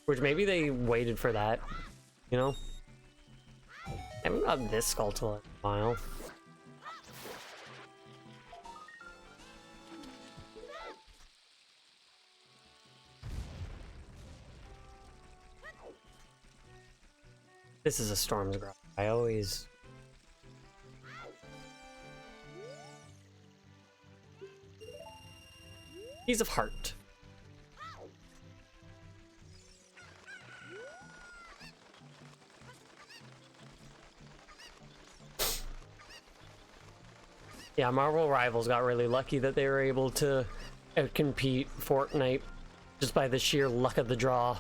Which maybe they waited for that, you know? I haven't got this skull till a while. This is a Storm's Grove. I always... Piece of Heart. Yeah, Marvel Rivals got really lucky that they were able to outcompete Fortnite just by the sheer luck of the draw.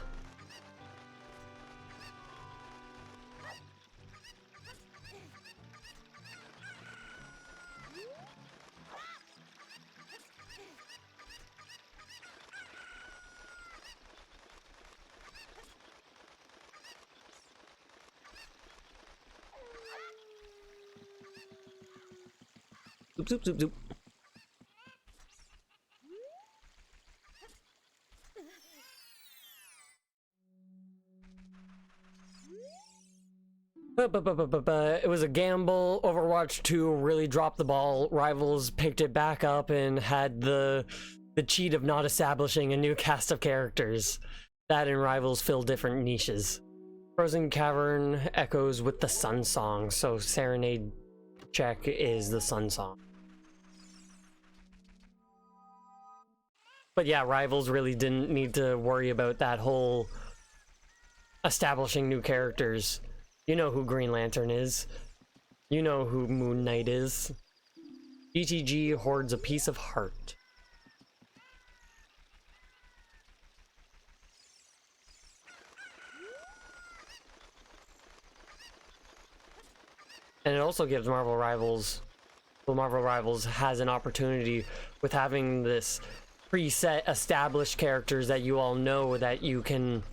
Zoop, zoop, zoop, zoop. It was a gamble. Overwatch 2 really dropped the ball. Rivals picked it back up and had the cheat of not establishing a new cast of characters. That and Rivals fill different niches. Frozen Cavern echoes with the Sun Song, so Serenade check is the Sun Song. But yeah, Rivals really didn't need to worry about that whole establishing new characters. You know who Green Lantern is. You know who Moon Knight is. GTG hoards a piece of heart. And it also gives Marvel Rivals has an opportunity with having this preset established characters that you all know that you can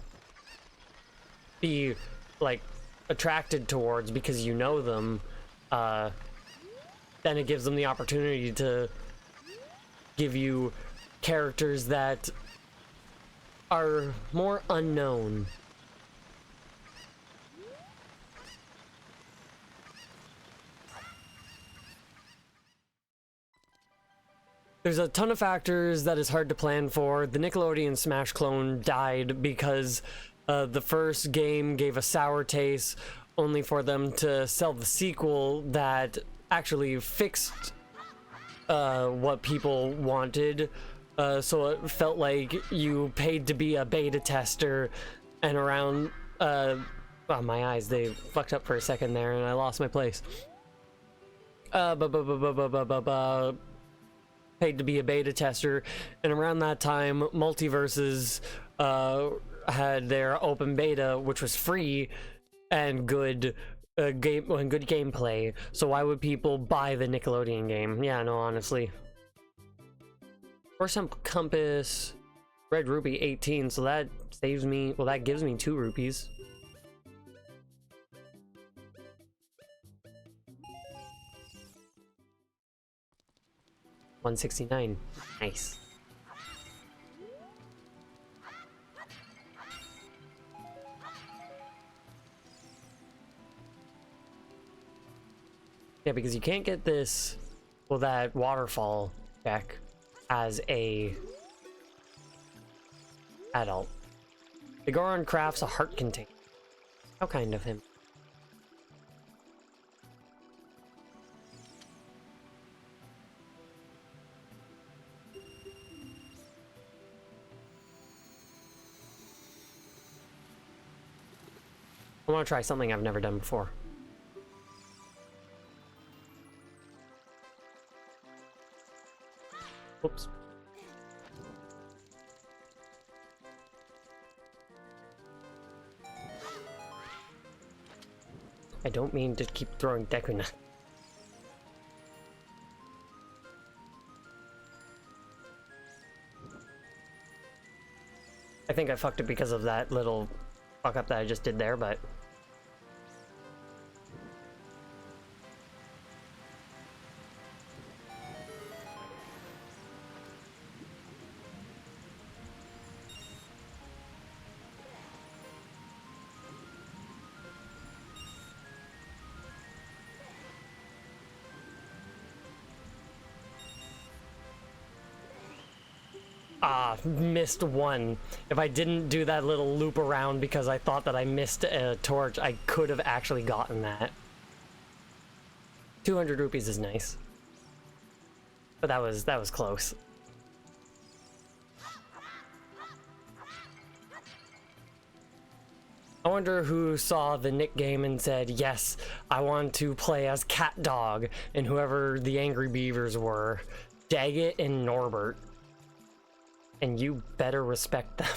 be like attracted towards because you know them. Then it gives them the opportunity to give you characters that are more unknown. There's a ton of factors that is hard to plan for. The Nickelodeon Smash clone died because the first game gave a sour taste, only for them to sell the sequel that actually fixed what people wanted. So it felt like you paid to be a beta tester, and around oh, my eyes, they fucked up for a second there and I lost my place. Paid to be a beta tester, and around that time Multiverses had their open beta, which was free and good gameplay. So why would people buy the Nickelodeon game? Yeah, no, honestly. Or some Compass Red Rupee 18, so that saves me, well, that gives me 2 rupees. $169. Nice. Yeah, because you can't get this, well, that waterfall check as a adult. The Goron crafts a heart container. How kind of him. I want to try something I've never done before. Oops. I don't mean to keep throwing Dekuna. I think I fucked it because of that little fuck up that I just did there, but missed one. If I didn't do that little loop around because I thought that I missed a torch, I could have actually gotten that. 200 rupees is nice. But that was close. I wonder who saw the Nick game and said, yes, I want to play as Cat Dog, and whoever the Angry Beavers were, Daggett and Norbert. And you better respect them.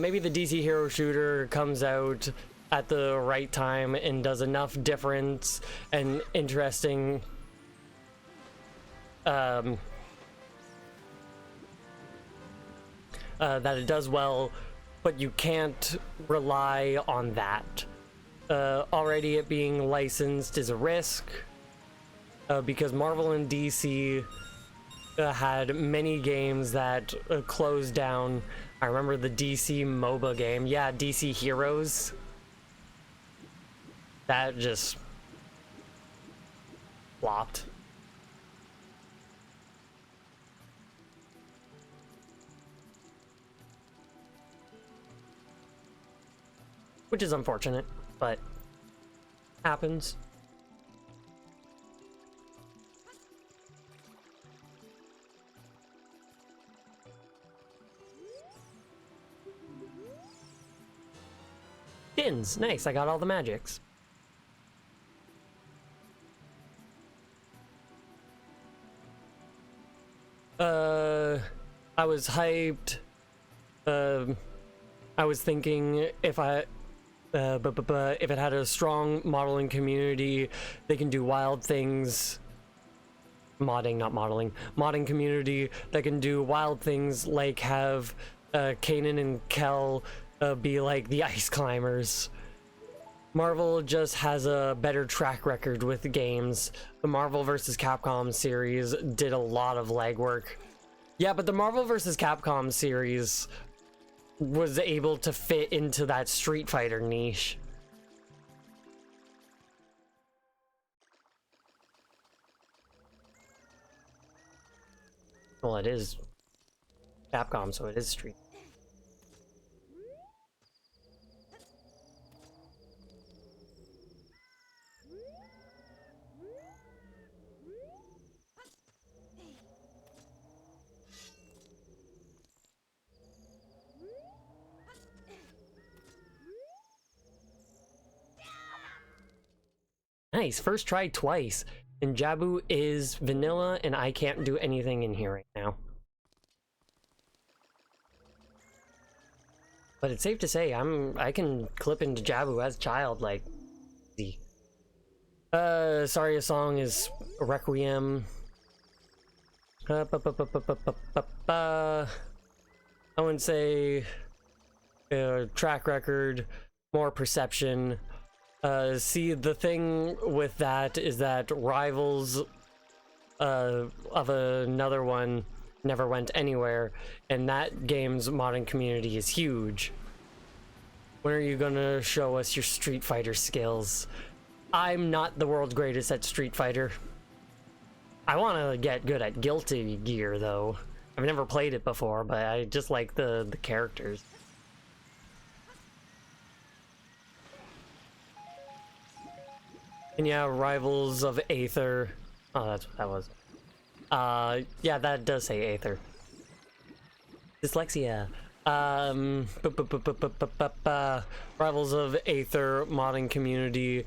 Maybe the DC Hero Shooter comes out at the right time and does enough difference and interesting that it does well, but you can't rely on that. Already it being licensed is a risk. Because Marvel and DC had many games that closed down I remember the DC MOBA game. Yeah, DC Heroes. That just flopped. Which is unfortunate, but happens. Dins, nice, I got all the magics. I was hyped. I was thinking if if it had a strong modeling community, they can do wild things. Modding, not modeling. Modding community that can do wild things like have Kanan and Kel be like the ice climbers. Marvel just has a better track record with the games. The Marvel vs. Capcom series did a lot of legwork. Yeah, but the Marvel vs. Capcom series was able to fit into that Street Fighter niche. Well, it is Capcom, so it is Street. Nice, first try twice. And Jabu is vanilla, and I can't do anything in here right now. But it's safe to say I can clip into Jabu as a child, like easy. Sorry, a song is Requiem. I wouldn't say track record, more perception. See, the thing with that is that Rivals of another one never went anywhere, and that game's modding community is huge. When are you gonna show us your Street Fighter skills? I'm not the world's greatest at Street Fighter. I want to get good at Guilty Gear, though. I've never played it before, but I just like the characters. And yeah, Rivals of Aether. Oh, that's what that was. Yeah, that does say Aether. Dyslexia. Rivals of Aether modding community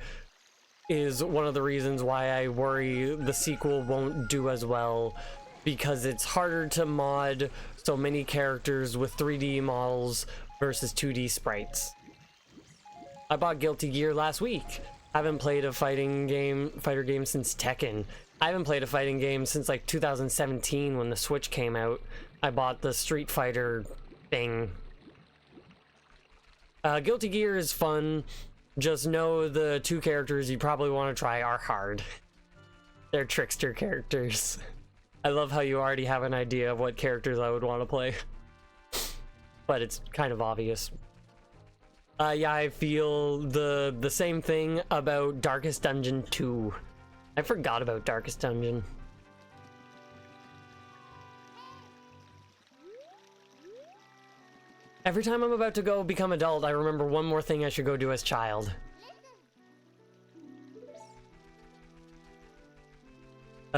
is one of the reasons why I worry the sequel won't do as well, because it's harder to mod so many characters with 3D models versus 2D sprites. I bought Guilty Gear last week. I haven't played a fighter game since Tekken. I haven't played a fighting game since like 2017 when the Switch came out. I bought the Street Fighter thing. Guilty Gear is fun. Just know the two characters you probably want to try are hard. They're trickster characters. I love how you already have an idea of what characters I would want to play. But it's kind of obvious. Yeah, I feel the same thing about Darkest Dungeon 2. I forgot about Darkest Dungeon. Every time I'm about to go become adult, I remember one more thing I should go do as child.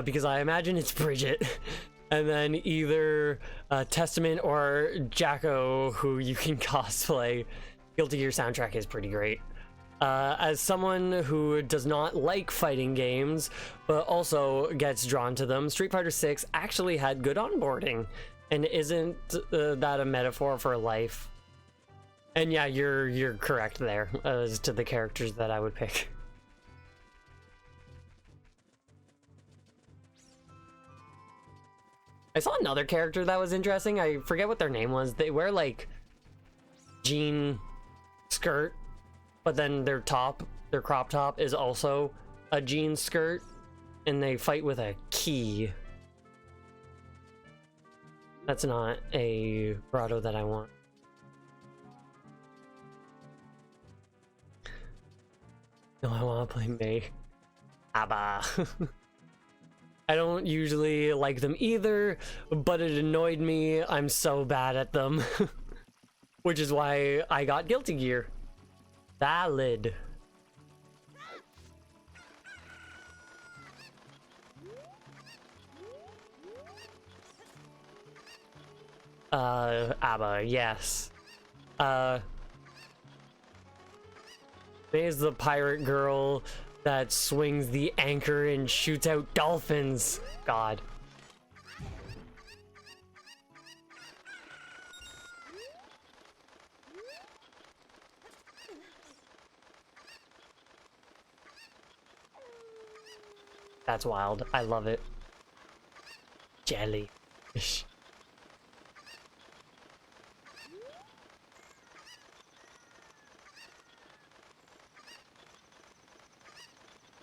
Because I imagine it's Bridget. And then either Testament or Jacko, who you can cosplay. Guilty Gear soundtrack is pretty great. As someone who does not like fighting games, but also gets drawn to them, Street Fighter 6 actually had good onboarding. And isn't that a metaphor for life? And yeah, you're correct there as to the characters that I would pick. I saw another character that was interesting. I forget what their name was. They wear like jean skirt, but then their crop top is also a jean skirt, and they fight with a key. That's not a grotto that I want. No, I want to play May. Abba. I don't usually like them either, but it annoyed me. I'm so bad at them. Which is why I got Guilty Gear. Valid. ABBA, yes. There's the pirate girl that swings the anchor and shoots out dolphins. God. That's wild. I love it. Jellyfish.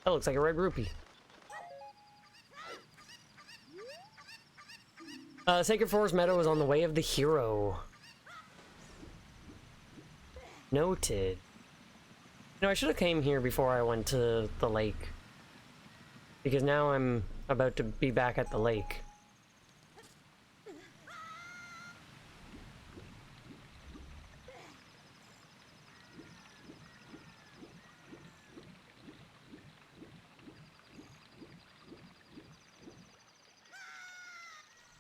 That looks like a red rupee. Sacred Forest Meadow is on the way of the hero. Noted. No, I should have came here before I went to the lake. Because now I'm about to be back at the lake.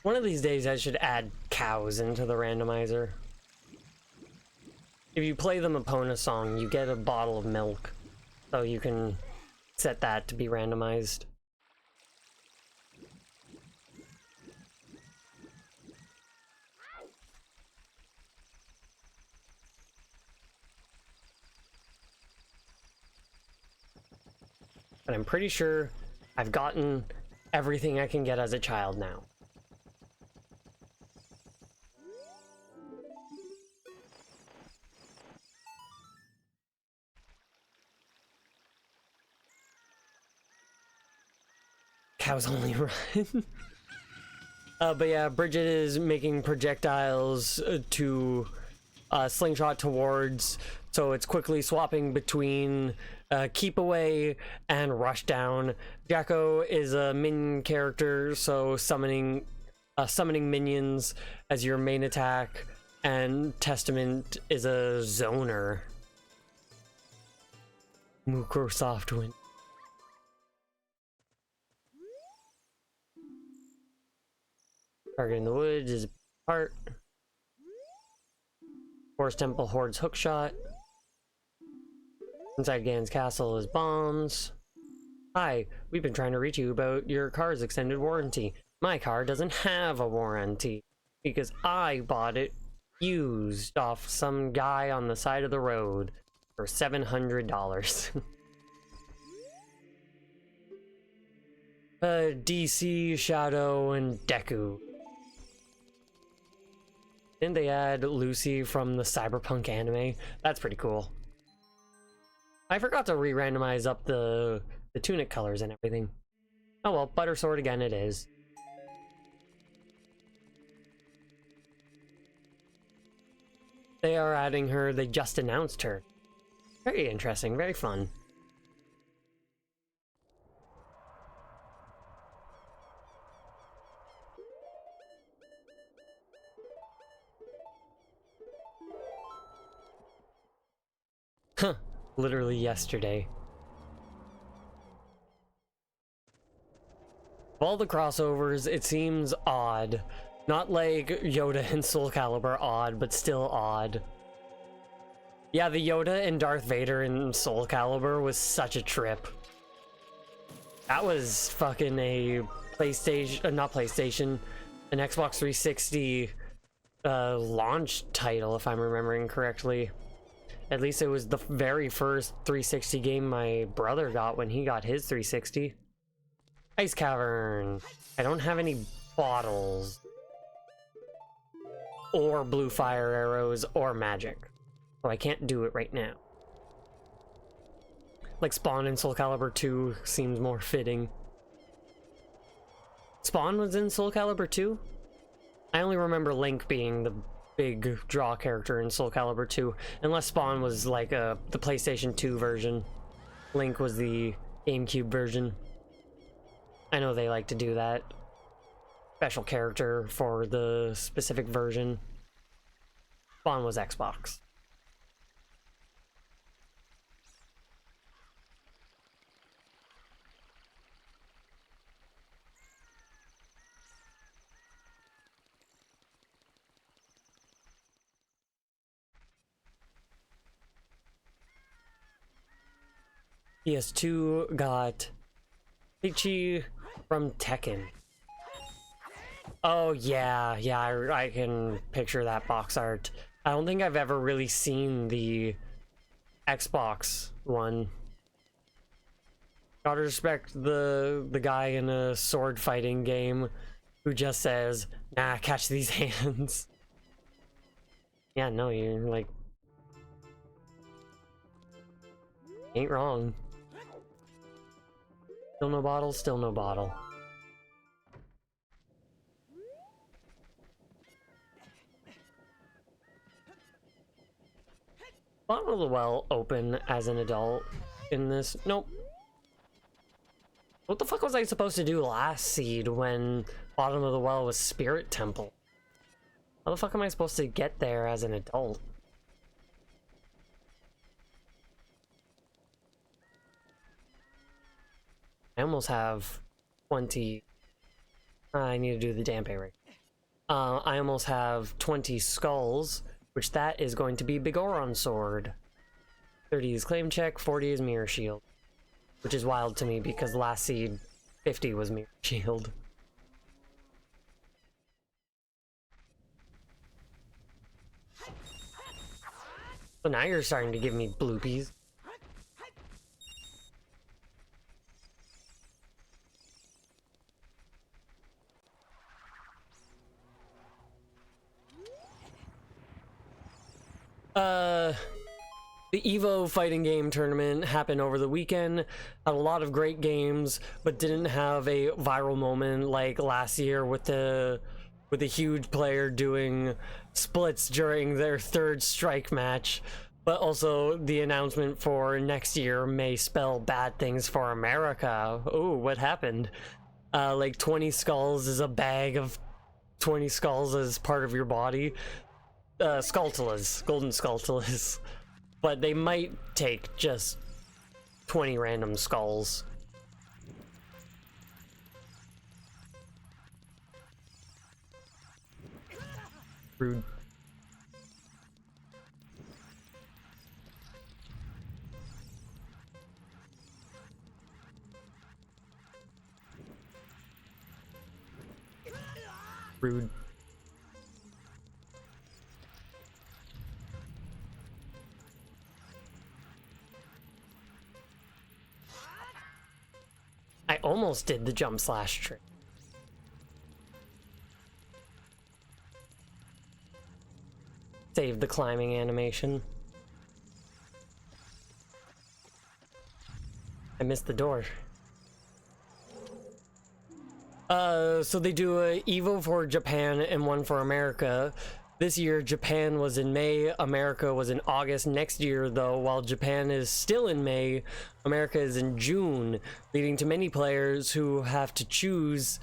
One of these days I should add cows into the randomizer. If you play the Epona song, you get a bottle of milk. So you can set that to be randomized. But I'm pretty sure I've gotten everything I can get as a child now. Cows only run. But yeah, Bridget is making projectiles to slingshot towards, so it's quickly swapping between keep away and rush down. Jacko is a minion character, so summoning minions as your main attack, and Testament is a zoner. Microsoft win. Target in the woods is part. Forest Temple Horde's hookshot. Inside Gan's castle is bombs. Hi, we've been trying to reach you about your car's extended warranty. My car doesn't have a warranty because I bought it used off some guy on the side of the road for $700. DC, Shadow, and Deku. Didn't they add Lucy from the Cyberpunk anime? That's pretty cool. I forgot to re-randomize up the tunic colors and everything. Oh well, Butter Sword again it is. They are adding her, they just announced her. Very interesting, very fun. Huh, literally yesterday. Of all the crossovers, it seems odd. Not like Yoda and Soul Calibur odd, but still odd. Yeah, the Yoda and Darth Vader in Soul Calibur was such a trip. That was fucking a PlayStation, not PlayStation, an Xbox 360 launch title, if I'm remembering correctly. At least it was the very first 360 game my brother got when he got his 360. Ice Cavern. I don't have any bottles. Or blue fire arrows or magic. So I can't do it right now. Like Spawn in Soul Calibur 2 seems more fitting. Spawn was in Soul Calibur 2? I only remember Link being the big draw character in Soul Calibur 2, unless Spawn was like the PlayStation 2 version. Link was the GameCube version. I know they like to do that. Special character for the specific version. Spawn was Xbox. PS2 got Ichi from Tekken. Oh yeah, I can picture that box art. I don't think I've ever really seen the Xbox one. Gotta respect the guy in a sword fighting game who just says, "Nah, catch these hands." Yeah, no, you're like, ain't wrong. Still no bottle, still no bottle. Bottom of the Well open as an adult in this. Nope. What the fuck was I supposed to do last seed when Bottom of the Well was Spirit Temple? How the fuck am I supposed to get there as an adult? I almost have 20... I need to do the Dampe rig. I almost have 20 skulls, which that is going to be Bigoron Sword. 30 is Claim Check, 40 is Mirror Shield. Which is wild to me because last seed 50 was Mirror Shield. So now you're starting to give me bloopies. The Evo fighting game tournament happened over the weekend. Had a lot of great games, but didn't have a viral moment like last year with a huge player doing splits during their third strike match. But also the announcement for next year may spell bad things for America. Oh, what happened? Like 20 skulls is a bag of 20 skulls as part of your body. Skulltulas, golden skulltulas. But they might take just 20 random skulls. Rude. Rude. I almost did the jump slash trick. Save the climbing animation. I missed the door. So they do a Evo for Japan and one for America. This year, Japan was in May, America was in August. Next year, though, while Japan is still in May, America is in June, leading to many players who have to choose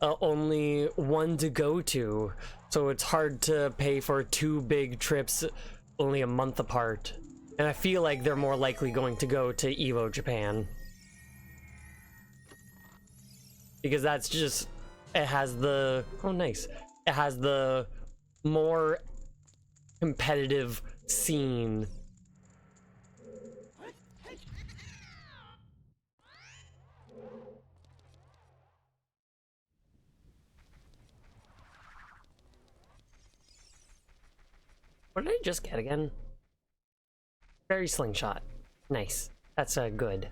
only one to go to. So it's hard to pay for two big trips only a month apart. And I feel like they're more likely going to go to Evo Japan. Because that's just, it has the, oh nice, it has the more competitive scene. What did I just get again? Fairy slingshot. Nice. That's good.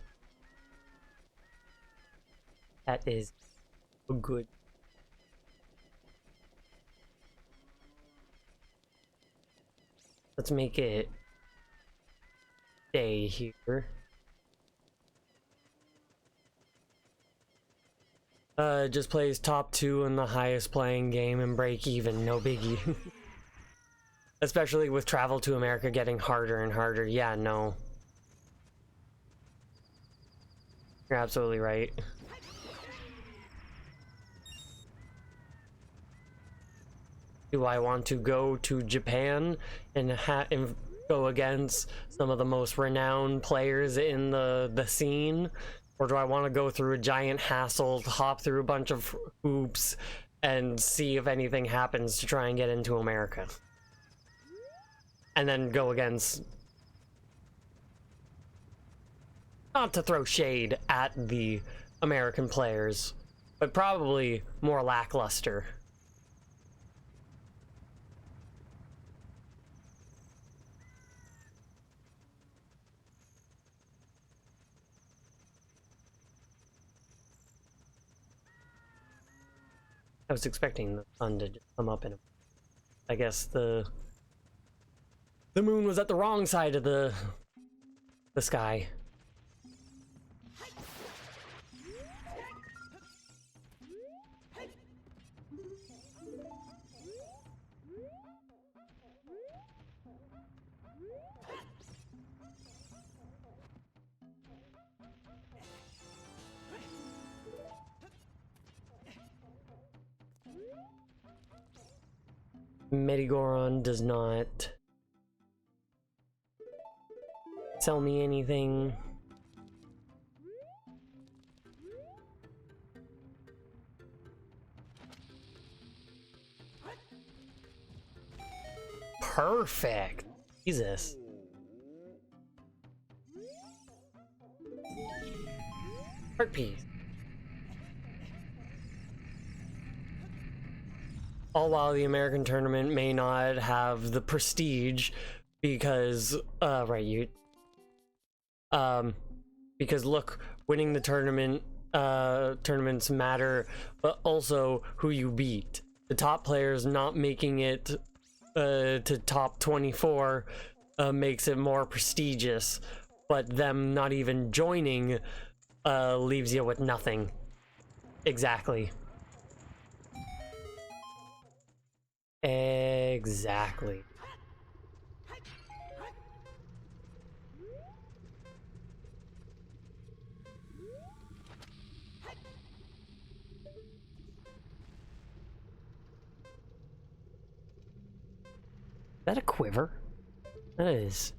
That is good. Let's make it day here. Just plays top 2 in the highest playing game and break even, no biggie. Especially with travel to America getting harder and harder. Yeah, no. You're absolutely right. Do I want to go to Japan and go against some of the most renowned players in the scene? Or do I want to go through a giant hassle, hop through a bunch of hoops, and see if anything happens to try and get into America? And then go against... Not to throw shade at the American players, but probably more lackluster. I was expecting the sun to just come up in a... I guess the moon was at the wrong side of the sky. Medigoron does not sell me anything. Perfect. Jesus. Heart piece. All while the American tournament may not have the prestige because because look, winning the tournaments matter, but also who you beat. The top players not making it to top 24 makes it more prestigious, but them not even joining leaves you with nothing. Exactly. Exactly. Is that a quiver? That is.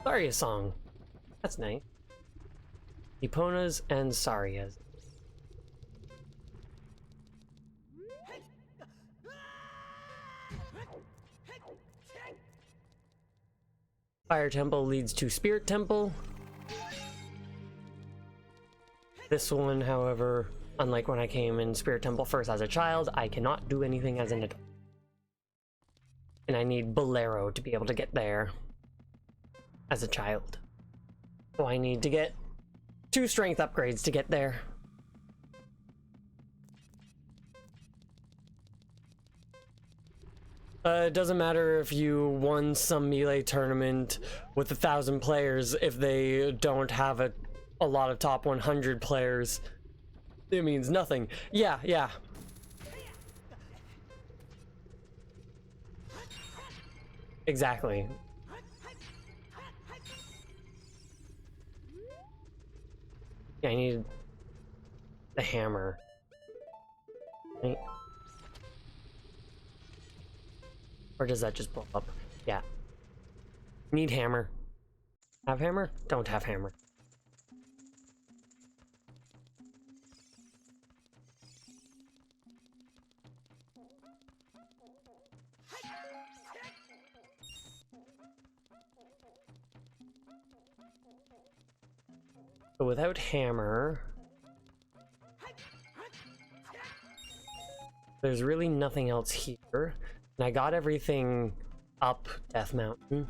Saria song. That's nice. Eponas and Sarias. Fire Temple leads to Spirit Temple. This one, however, unlike when I came in Spirit Temple first as a child, I cannot do anything as an adult. And I need Bolero to be able to get there as a child. So I need to get 2 strength upgrades to get there. It doesn't matter if you won some melee tournament with 1,000 players if they don't have a lot of top 100 players. It means nothing. Yeah. Exactly. Yeah, I need the hammer. Right? Or does that just blow up? Yeah. Need hammer. Have hammer? Don't have hammer. But without hammer, there's really nothing else here. And I got everything up Death Mountain.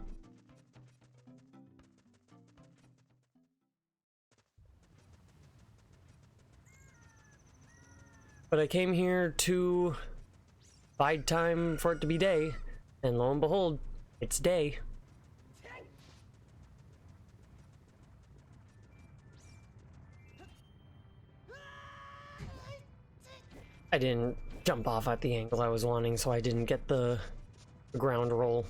But I came here to bide time for it to be day, and lo and behold, it's day. I didn't jump off at the angle I was wanting, so I didn't get the ground roll.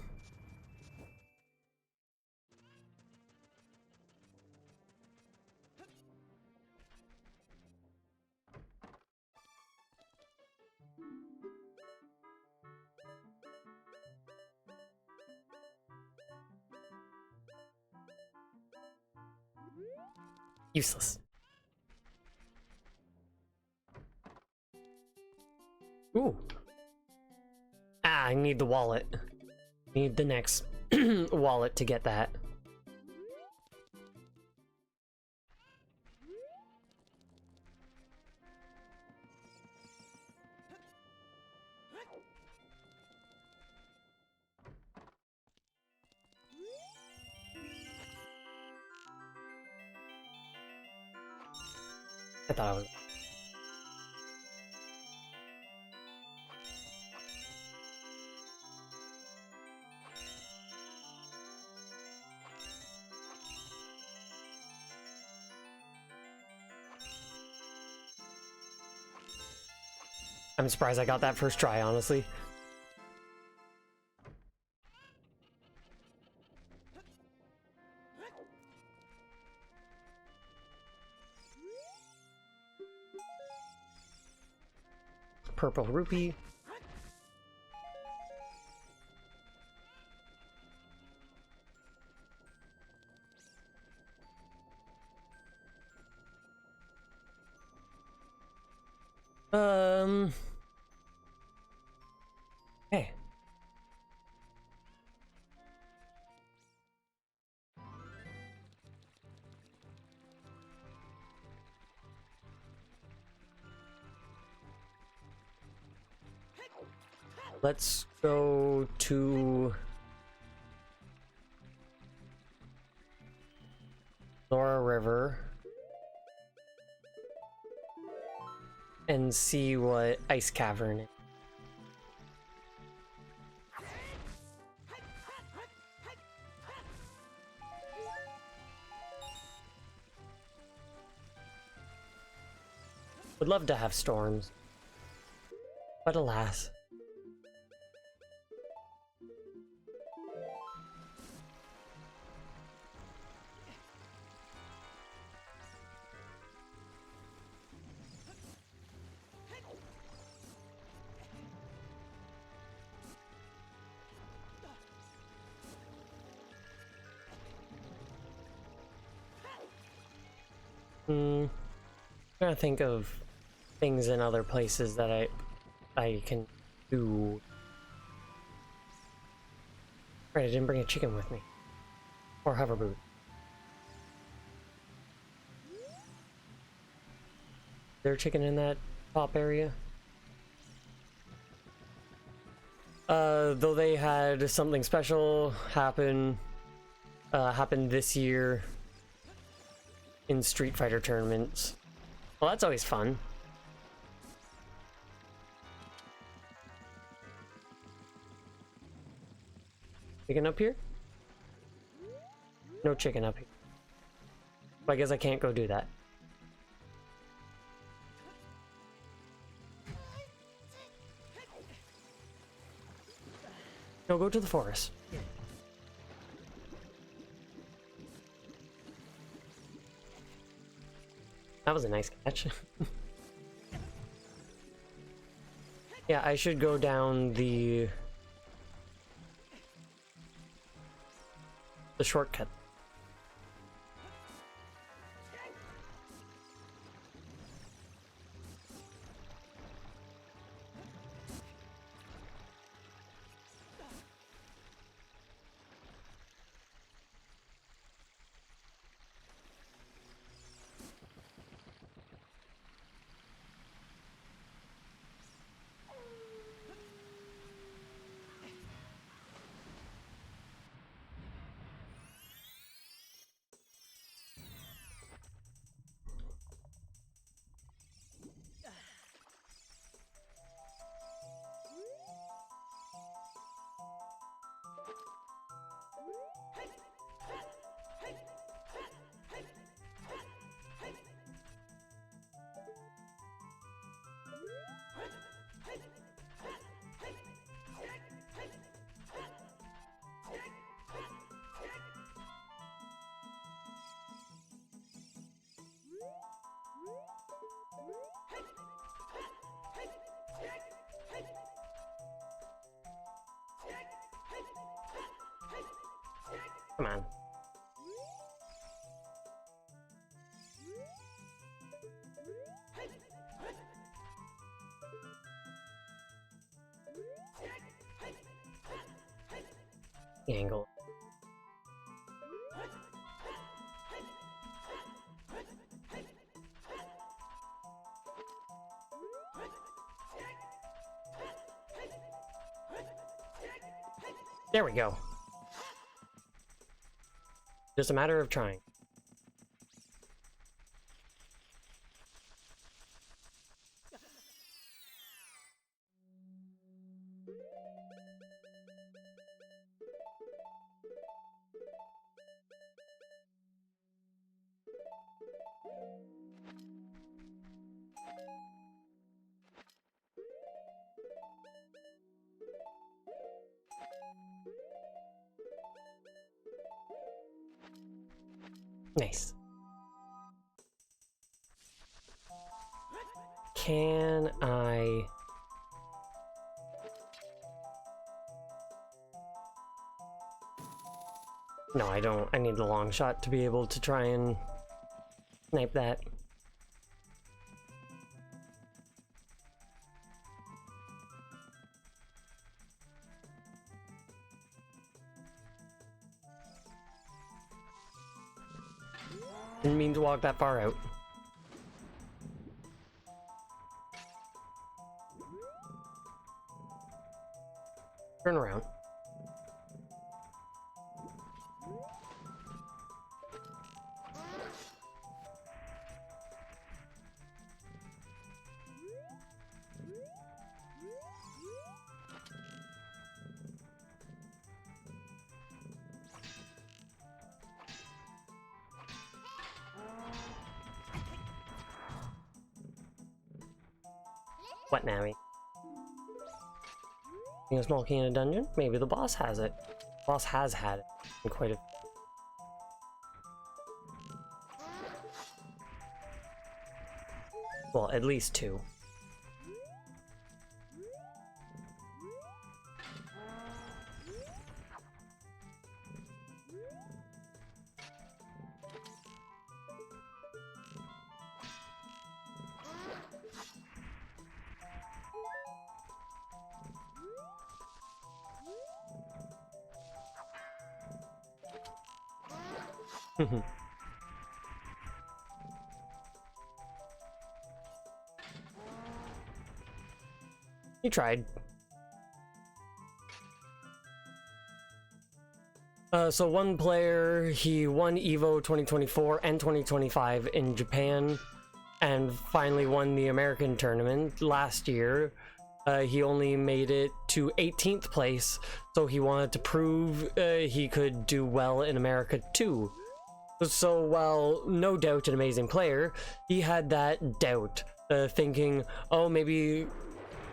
Useless. Ooh. Ah, I need the wallet. Need the next wallet to get that. I thought I was... I'm surprised I got that first try, honestly. Purple rupee. Hey. Let's go to Laura River and see what Ice Cavern is. Would love to have storms, but alas. Trying to think of things in other places that I can do. Right, I didn't bring a chicken with me. Or hoverboot. Is there a chicken in that top area? Though they had something special happen this year in Street Fighter tournaments. Well, that's always fun. Chicken up here? No chicken up here. Well, I guess I can't go do that. No, go to the forest. That was a nice catch. Yeah, I should go down the shortcut. Come on. Angle. There we go. Just a matter of trying. Nice. Can I... No, I don't. I need the long shot to be able to try and snipe that. Didn't mean to walk that far out. Turn around. What now? In a small key in a dungeon? Maybe the boss has it. The boss has had it in quite a... Well, at least two. You tried. So one player, he won EVO 2024 and 2025 in Japan, and finally won the American tournament last year. He only made it to 18th place, so he wanted to prove he could do well in America too. So while no doubt an amazing player, he had that doubt, thinking, oh, maybe...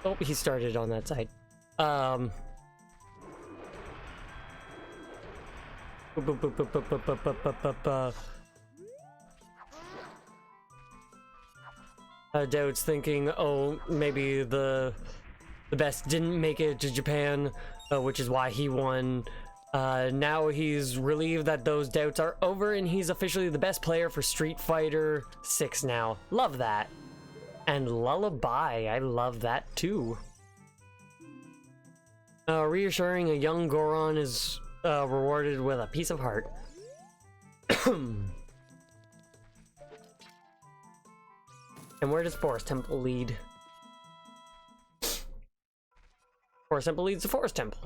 Oh, he started on that side. Doubts thinking, oh, maybe the best didn't make it to Japan, which is why he won. Now he's relieved that those doubts are over, and he's officially the best player for Street Fighter 6 now. Love that. And Lullaby, I love that too. Reassuring a young Goron is rewarded with a piece of heart. And where does Forest Temple lead? Forest Temple leads to Forest Temple.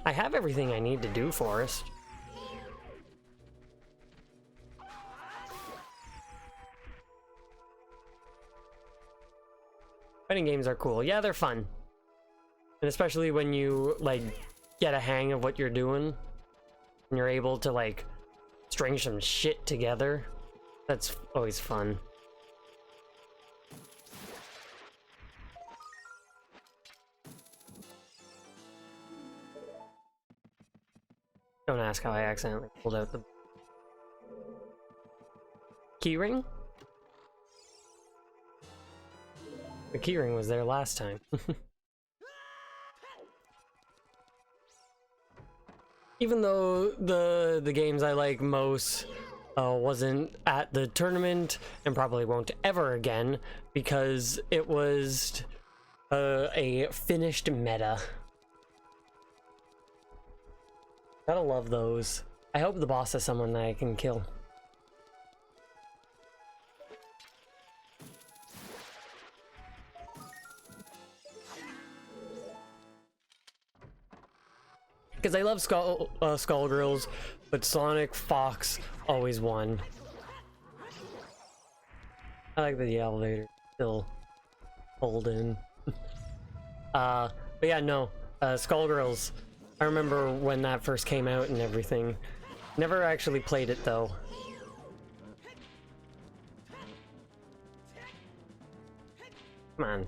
I have everything I need to do Forest. Fighting games are cool. Yeah, they're fun. And especially when you, like, get a hang of what you're doing. And you're able to, like, string some shit together. That's always fun. Don't ask how I accidentally pulled out the keyring. The keyring was there last time. Even though the games I like most wasn't at the tournament and probably won't ever again because it was a finished meta. Gotta love those. I hope the boss is someone that I can kill. Because I love Skullgirls, but Sonic Fox always won. I like the elevator still holding. But yeah, no, Skullgirls. I remember when that first came out and everything. Never actually played it though. Come on.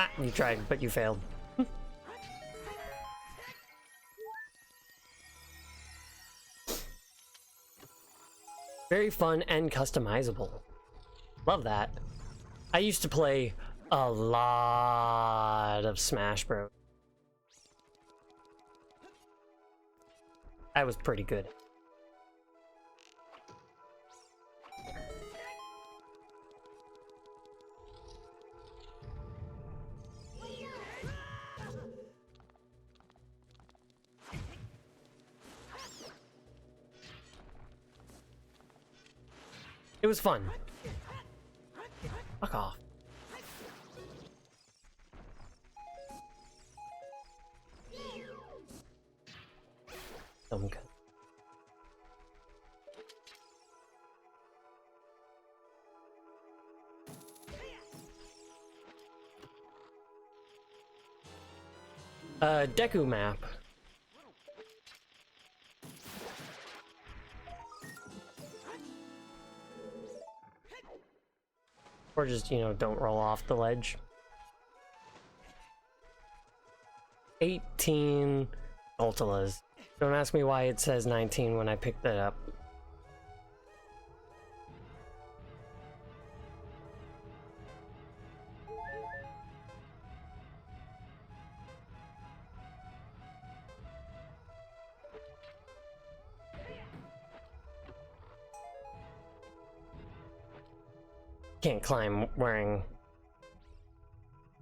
Ah, you tried, but you failed. Very fun and customizable. Love that. I used to play a lot of Smash Bros. I was pretty good. It was fun. Fuck off. Dumb gun. Deku map. Or just, you know, don't roll off the ledge. 18 Ultilas. Don't ask me why it says 19 when I picked that up. Can't climb wearing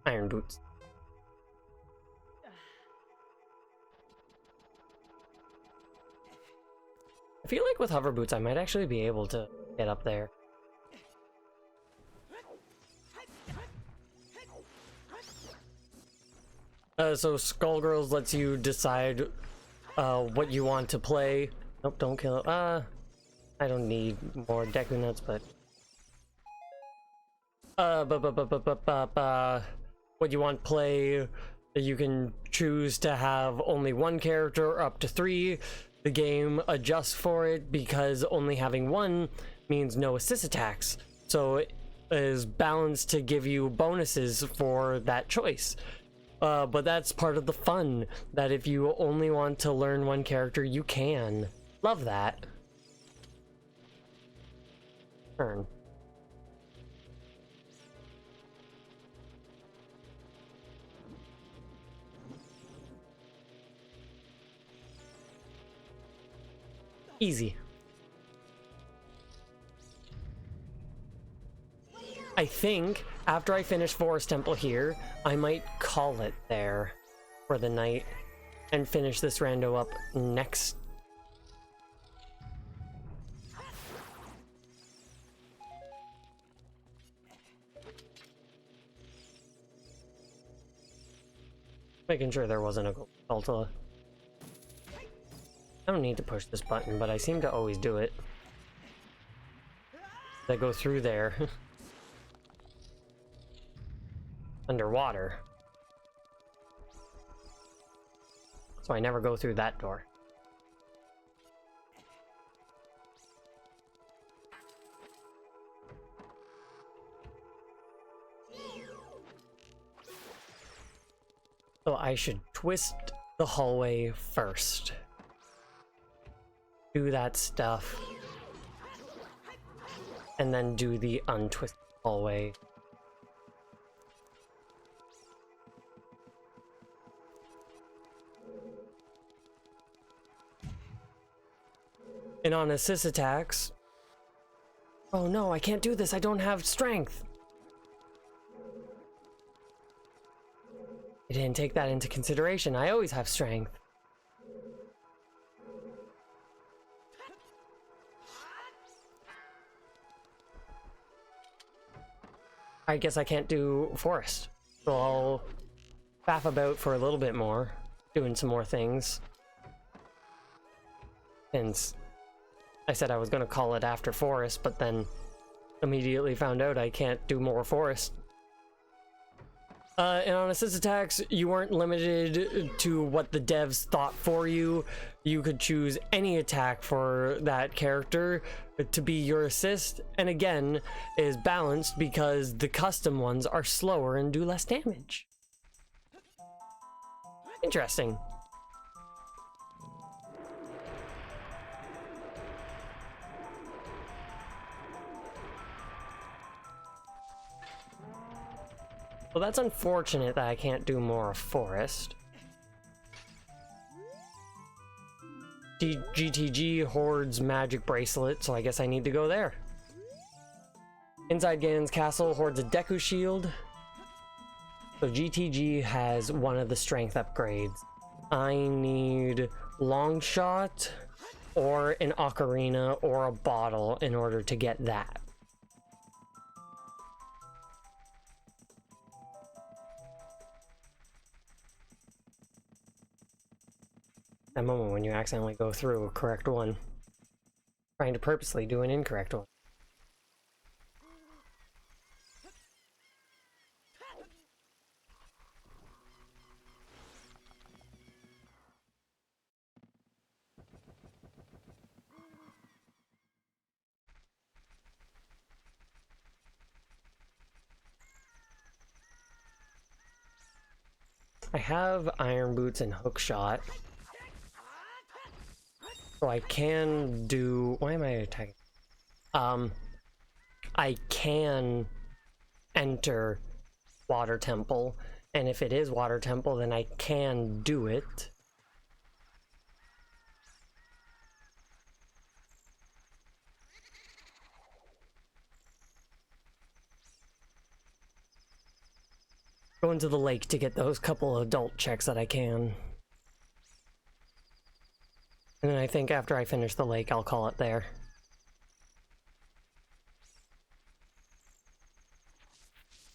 iron boots. I feel like with hover boots I might actually be able to get up there. So Skullgirls lets you decide what you want to play. Nope, don't kill it. I don't need more Deku nuts, but what you want to play. You can choose to have only one character or up to 3. The game adjusts for it because only having one means no assist attacks. So it is balanced to give you bonuses for that choice. But that's part of the fun, that if you only want to learn one character, you can. Love that. Turn. Easy. I think after I finish Forest Temple here, I might call it there for the night and finish this rando up next. Making sure there wasn't a Ultila. I don't need to push this button, but I seem to always do it. I go through there. Underwater. So I never go through that door. So I should twist the hallway first. Do that stuff. And then do the untwisted hallway. And on assist attacks... Oh no, I can't do this, I don't have strength! I didn't take that into consideration, I always have strength. I guess I can't do forest. So I'll faff about for a little bit more, doing some more things. And I said I was going to call it after forest, but then immediately found out I can't do more forest. And on assist attacks, you weren't limited to what the devs thought for you. You could choose any attack for that character to be your assist, and again, is balanced because the custom ones are slower and do less damage. Interesting. Well, that's unfortunate that I can't do more forest. GTG hoards magic bracelet, so I guess I need to go there. Inside Ganon's castle hoards a Deku shield. So GTG has one of the strength upgrades. I need long shot or an ocarina or a bottle in order to get that. That moment when you accidentally go through a correct one, trying to purposely do an incorrect one. I have iron boots and hook shot. So I can do... Why am I attacking? I can enter Water Temple, and if it is Water Temple, then I can do it. Go into the lake to get those couple adult checks that I can. And then I think after I finish the lake, I'll call it there.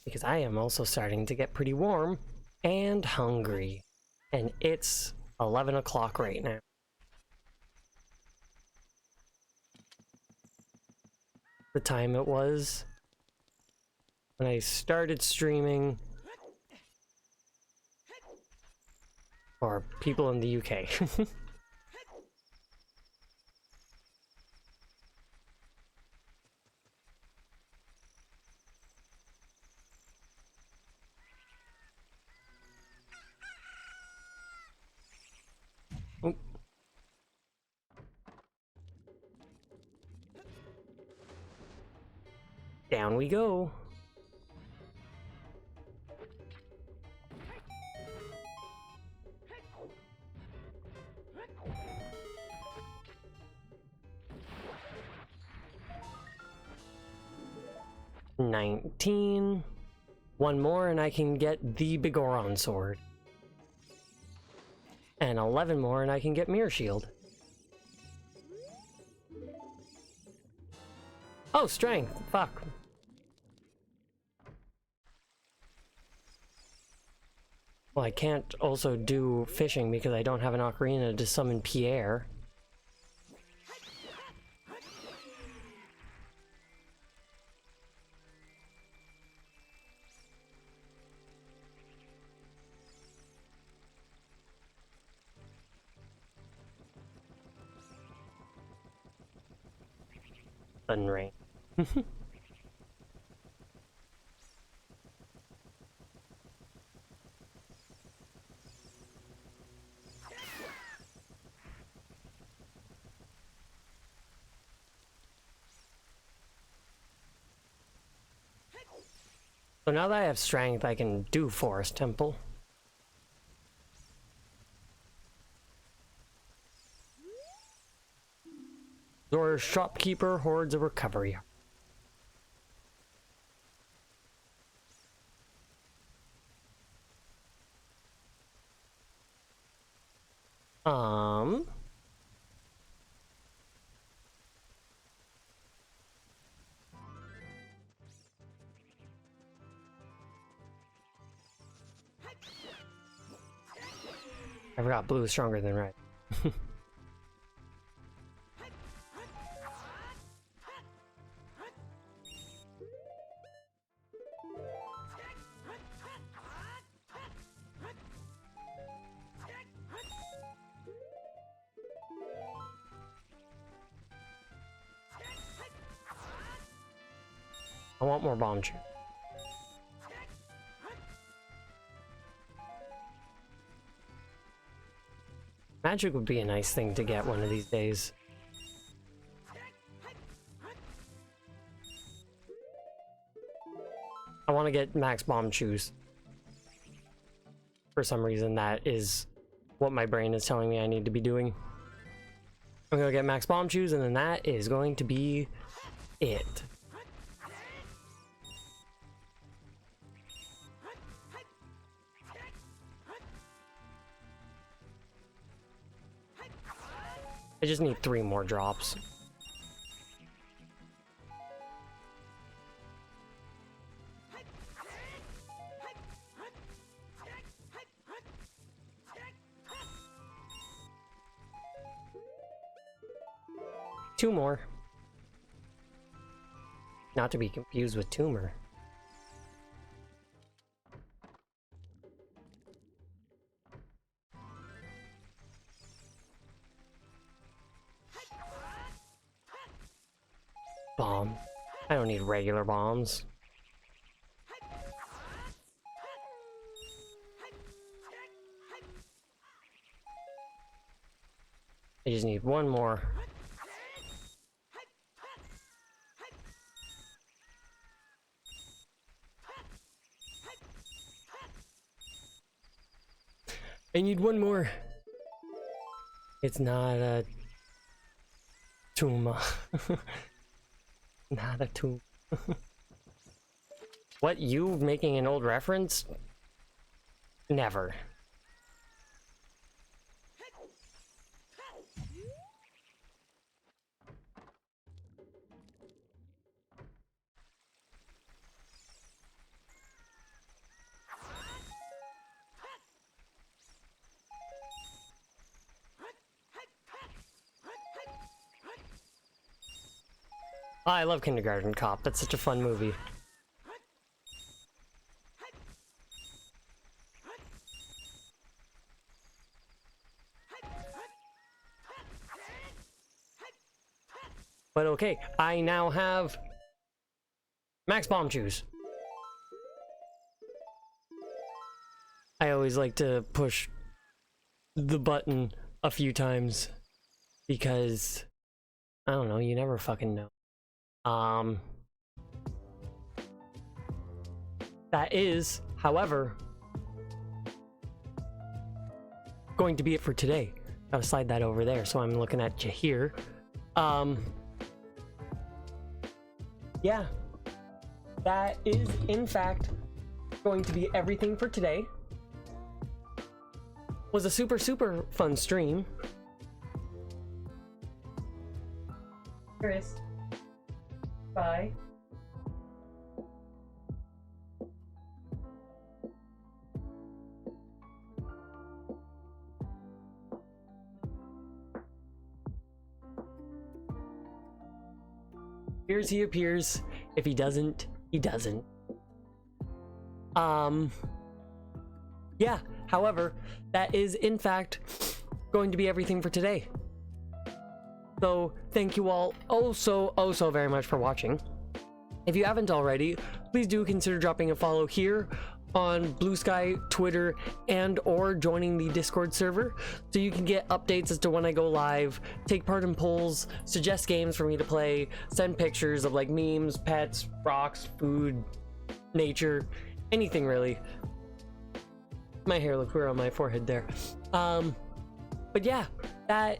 Because I am also starting to get pretty warm and hungry. And it's 11 o'clock right now. The time it was when I started streaming for people in the UK. Oh. Down we go. $19. One more and I can get the Bigoron sword. And 11 more and I can get Mirror Shield. Oh, strength. Fuck. Well, I can't also do fishing because I don't have an ocarina to summon Pierre. Sudden rain. So now that I have strength, I can do Forest Temple. Zora's Shopkeeper hoards a recovery. I forgot blue is stronger than red. I want more bomb shoot. Magic would be a nice thing to get one of these days. I want to get max bomb shoes. For some reason, that is what my brain is telling me I need to be doing. I'm gonna get max bomb shoes, and then that is going to be it. I just need 3 more drops. Two more. Not to be confused with tumor. Bomb. I don't need regular bombs. I just need one more. I need one more. It's not a tumor. Not a tomb. What, you making an old reference? Never. Oh, I love Kindergarten Cop. That's such a fun movie. But okay, I now have max bomb shoes. I always like to push the button a few times because I don't know, you never fucking know. That is, however, going to be it for today. Gotta slide that over there, so I'm looking at you here. Yeah, that is in fact going to be everything for today. Was a super fun stream. Chris, bye. Appears he appears. If he doesn't, he doesn't. Yeah, however, that is in fact going to be everything for today. So thank you all oh so very much for watching. If you haven't already, please do consider dropping a follow here on Blue Sky, Twitter, and or joining the Discord server so you can get updates as to when I go live, take part in polls, suggest games for me to play, send pictures of like memes, pets, rocks, food, nature, anything really. My hair looked weird on my forehead there. But yeah, that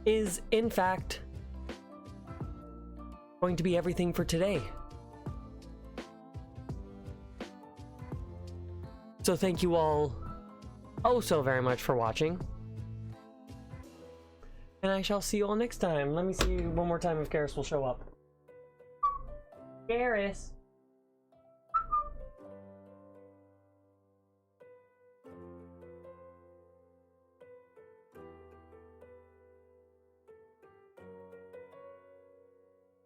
is in fact going to be everything for today. So thank you all oh so very much for watching. And I shall see you all next time. Let me see one more time if Garrus will show up. Garrus!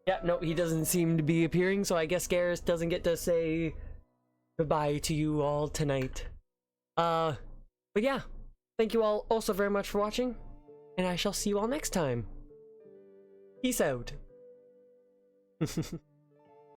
Yeah, no, he doesn't seem to be appearing, so I guess Garrus doesn't get to say goodbye to you all tonight. But yeah, thank you all also very much for watching, and I shall see you all next time. Peace out.